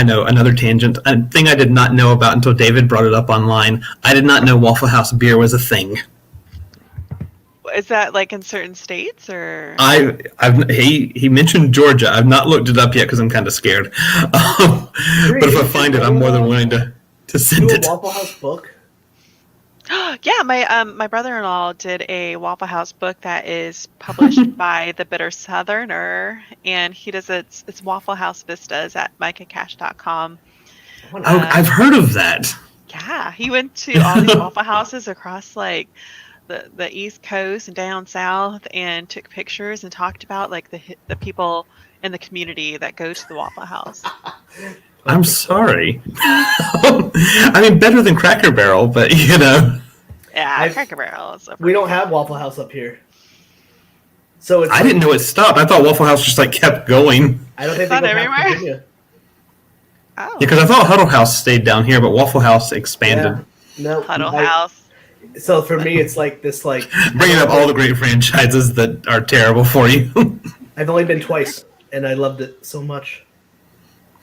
know, another tangent, a thing I did not know about until David brought it up online. I did not know Waffle House beer was a thing. Is that like in certain states, or? He mentioned Georgia. I've not looked it up yet because I'm kind of scared. But if I find it, I'm more than willing to send it. Do a Waffle House book. Yeah, my brother-in-law did a Waffle House book that is published by The Bitter Southerner, and he does it's Waffle House Vistas at mikeandcash.com. Oh, I've heard of that. Yeah, he went to all these Waffle Houses across like the East Coast and down south, and took pictures and talked about like the people in the community that go to the Waffle House. I'm sorry. I mean, better than Cracker Barrel, but Yeah, Cracker Barrel. We don't have Waffle House up here, so I didn't know it stopped. I thought Waffle House just kept going. I don't think it's they not go everywhere. past Virginia. Oh, Yeah, because I thought Huddle House stayed down here, but Waffle House expanded. Yeah. No, Huddle House. So for me, it's like this. Bringing up all the great franchises that are terrible for you. I've only been twice, and I loved it so much.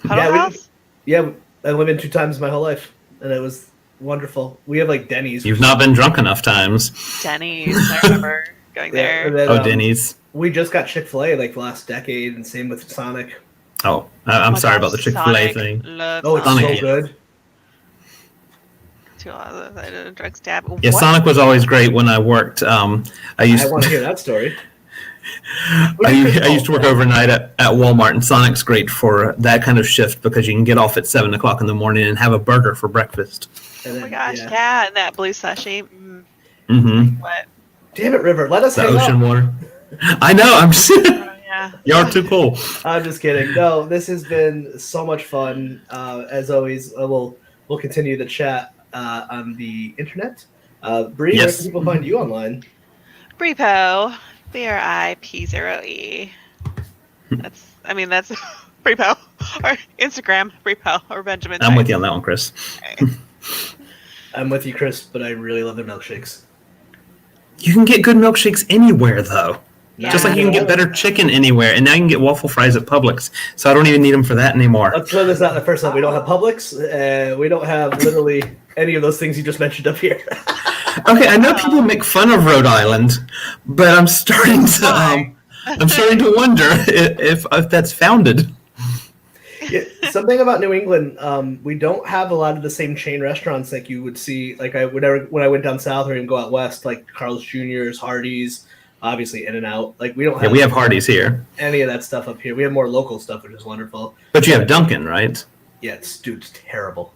Huddle House? I've only been 2 times my whole life, and it was wonderful. We have Denny's. You've not been drunk enough times. Denny's, I remember going there. Then, Denny's. We just got Chick-fil-A the last decade, and same with Sonic. Oh, I'm sorry about the Chick-fil-A thing. It's Sonic, so good. Drug stab. Yeah, What? Sonic was always great when I worked. I want to hear that story. I used to work overnight at Walmart, and Sonic's great for that kind of shift because you can get off at 7 o'clock in the morning and have a burger for breakfast. Oh my gosh, yeah, and that blue slushy. Mm-hmm. What? Damn it, River, let us The hang ocean out. water. I know, I'm just... Yeah. Y'all too cool. I'm just kidding. No, this has been so much fun. As always, we'll continue the chat on the internet. Bree, where can people find you online? Bripo, BRIP0E. That's Bripo. Or Instagram, Bripo, or Benjamin. I'm with you on that one, Chris. I'm with you, Chris, but I really love their milkshakes. You can get good milkshakes anywhere, though. Yeah. Just like you can get better chicken anywhere, and now you can get waffle fries at Publix. So I don't even need them for that anymore. Let's throw this out the first time. We don't have Publix. We don't have literally any of those things you just mentioned up here. Okay, I know people make fun of Rhode Island, but I'm starting to wonder if that's founded. Yeah, something about New England, we don't have a lot of the same chain restaurants like you would see. Like when I went down south or even go out west, like Carl's Jr.'s, Hardee's, obviously In-N-Out. Like we don't have. Yeah, we have Hardee's here. Any of that stuff up here. We have more local stuff, which is wonderful. But you have Dunkin', right? Yeah, it's terrible.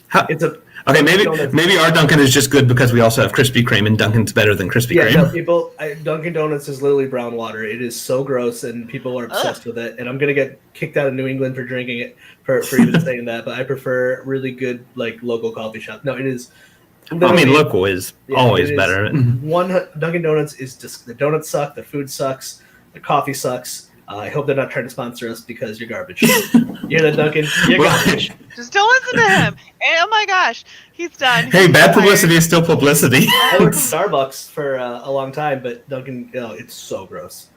How, It's a okay, maybe our Dunkin' is just good because we also have Krispy Kreme, and Dunkin's better than Krispy Kreme. No, Dunkin' Donuts is literally brown water. It is so gross, and people are obsessed with it. And I'm gonna get kicked out of New England for drinking it for even saying that. But I prefer really good like local coffee shop. No, it is. I mean, local is always better. Dunkin' Donuts is just the donuts suck, the food sucks, the coffee sucks. I hope they're not trying to sponsor us because you're garbage. You're the Dunkin'. You're garbage. Just don't listen to him. And, oh my gosh, he's done. Hey, bad publicity is still publicity. I worked at Starbucks for a long time, but Dunkin', it's so gross.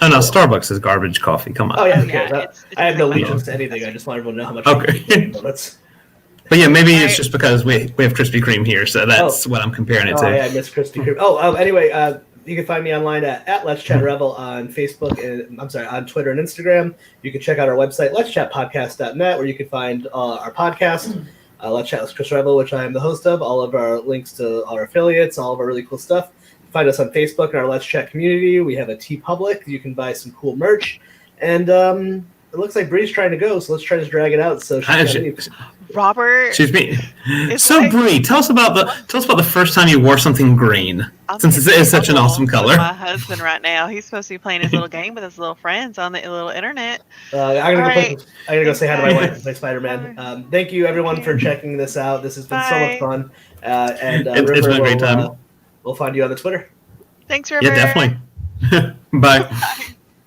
Oh no, Starbucks is garbage coffee. Come on. Oh yeah, who cares? it's I have no pretty allegiance much- to anything. I just want everyone to know how much. Okay. I hate donuts. But yeah, maybe it's just because we have Krispy Kreme here, so that's what I'm comparing it to. Oh yeah, I miss Krispy Kreme. Anyway, you can find me online at Let's Chat Rebel on Facebook and on Twitter and Instagram. You can check out our website, let'schatpodcast.net, where you can find our podcast, Let's Chat with Chris Rebel, which I am the host of. All of our links to our affiliates, all of our really cool stuff. Find us on Facebook in our Let's Chat community. We have a TeePublic. You can buy some cool merch. And it looks like Bree's trying to go, so let's try to drag it out. So Robert. She's me. It's So like- Bree, tell us about the first time you wore something green, I'll since take it is such an a awesome couple color. with my husband right now. He's supposed to be playing his little game with his little friends on the little internet. I'm gonna go say hi to my Bye. wife and play Spider-Man. Thank you everyone for checking this out. This has been so much Bye. fun. It's been a great time. We'll find you on the Twitter. Thanks, River. Yeah, definitely. Bye. Bye.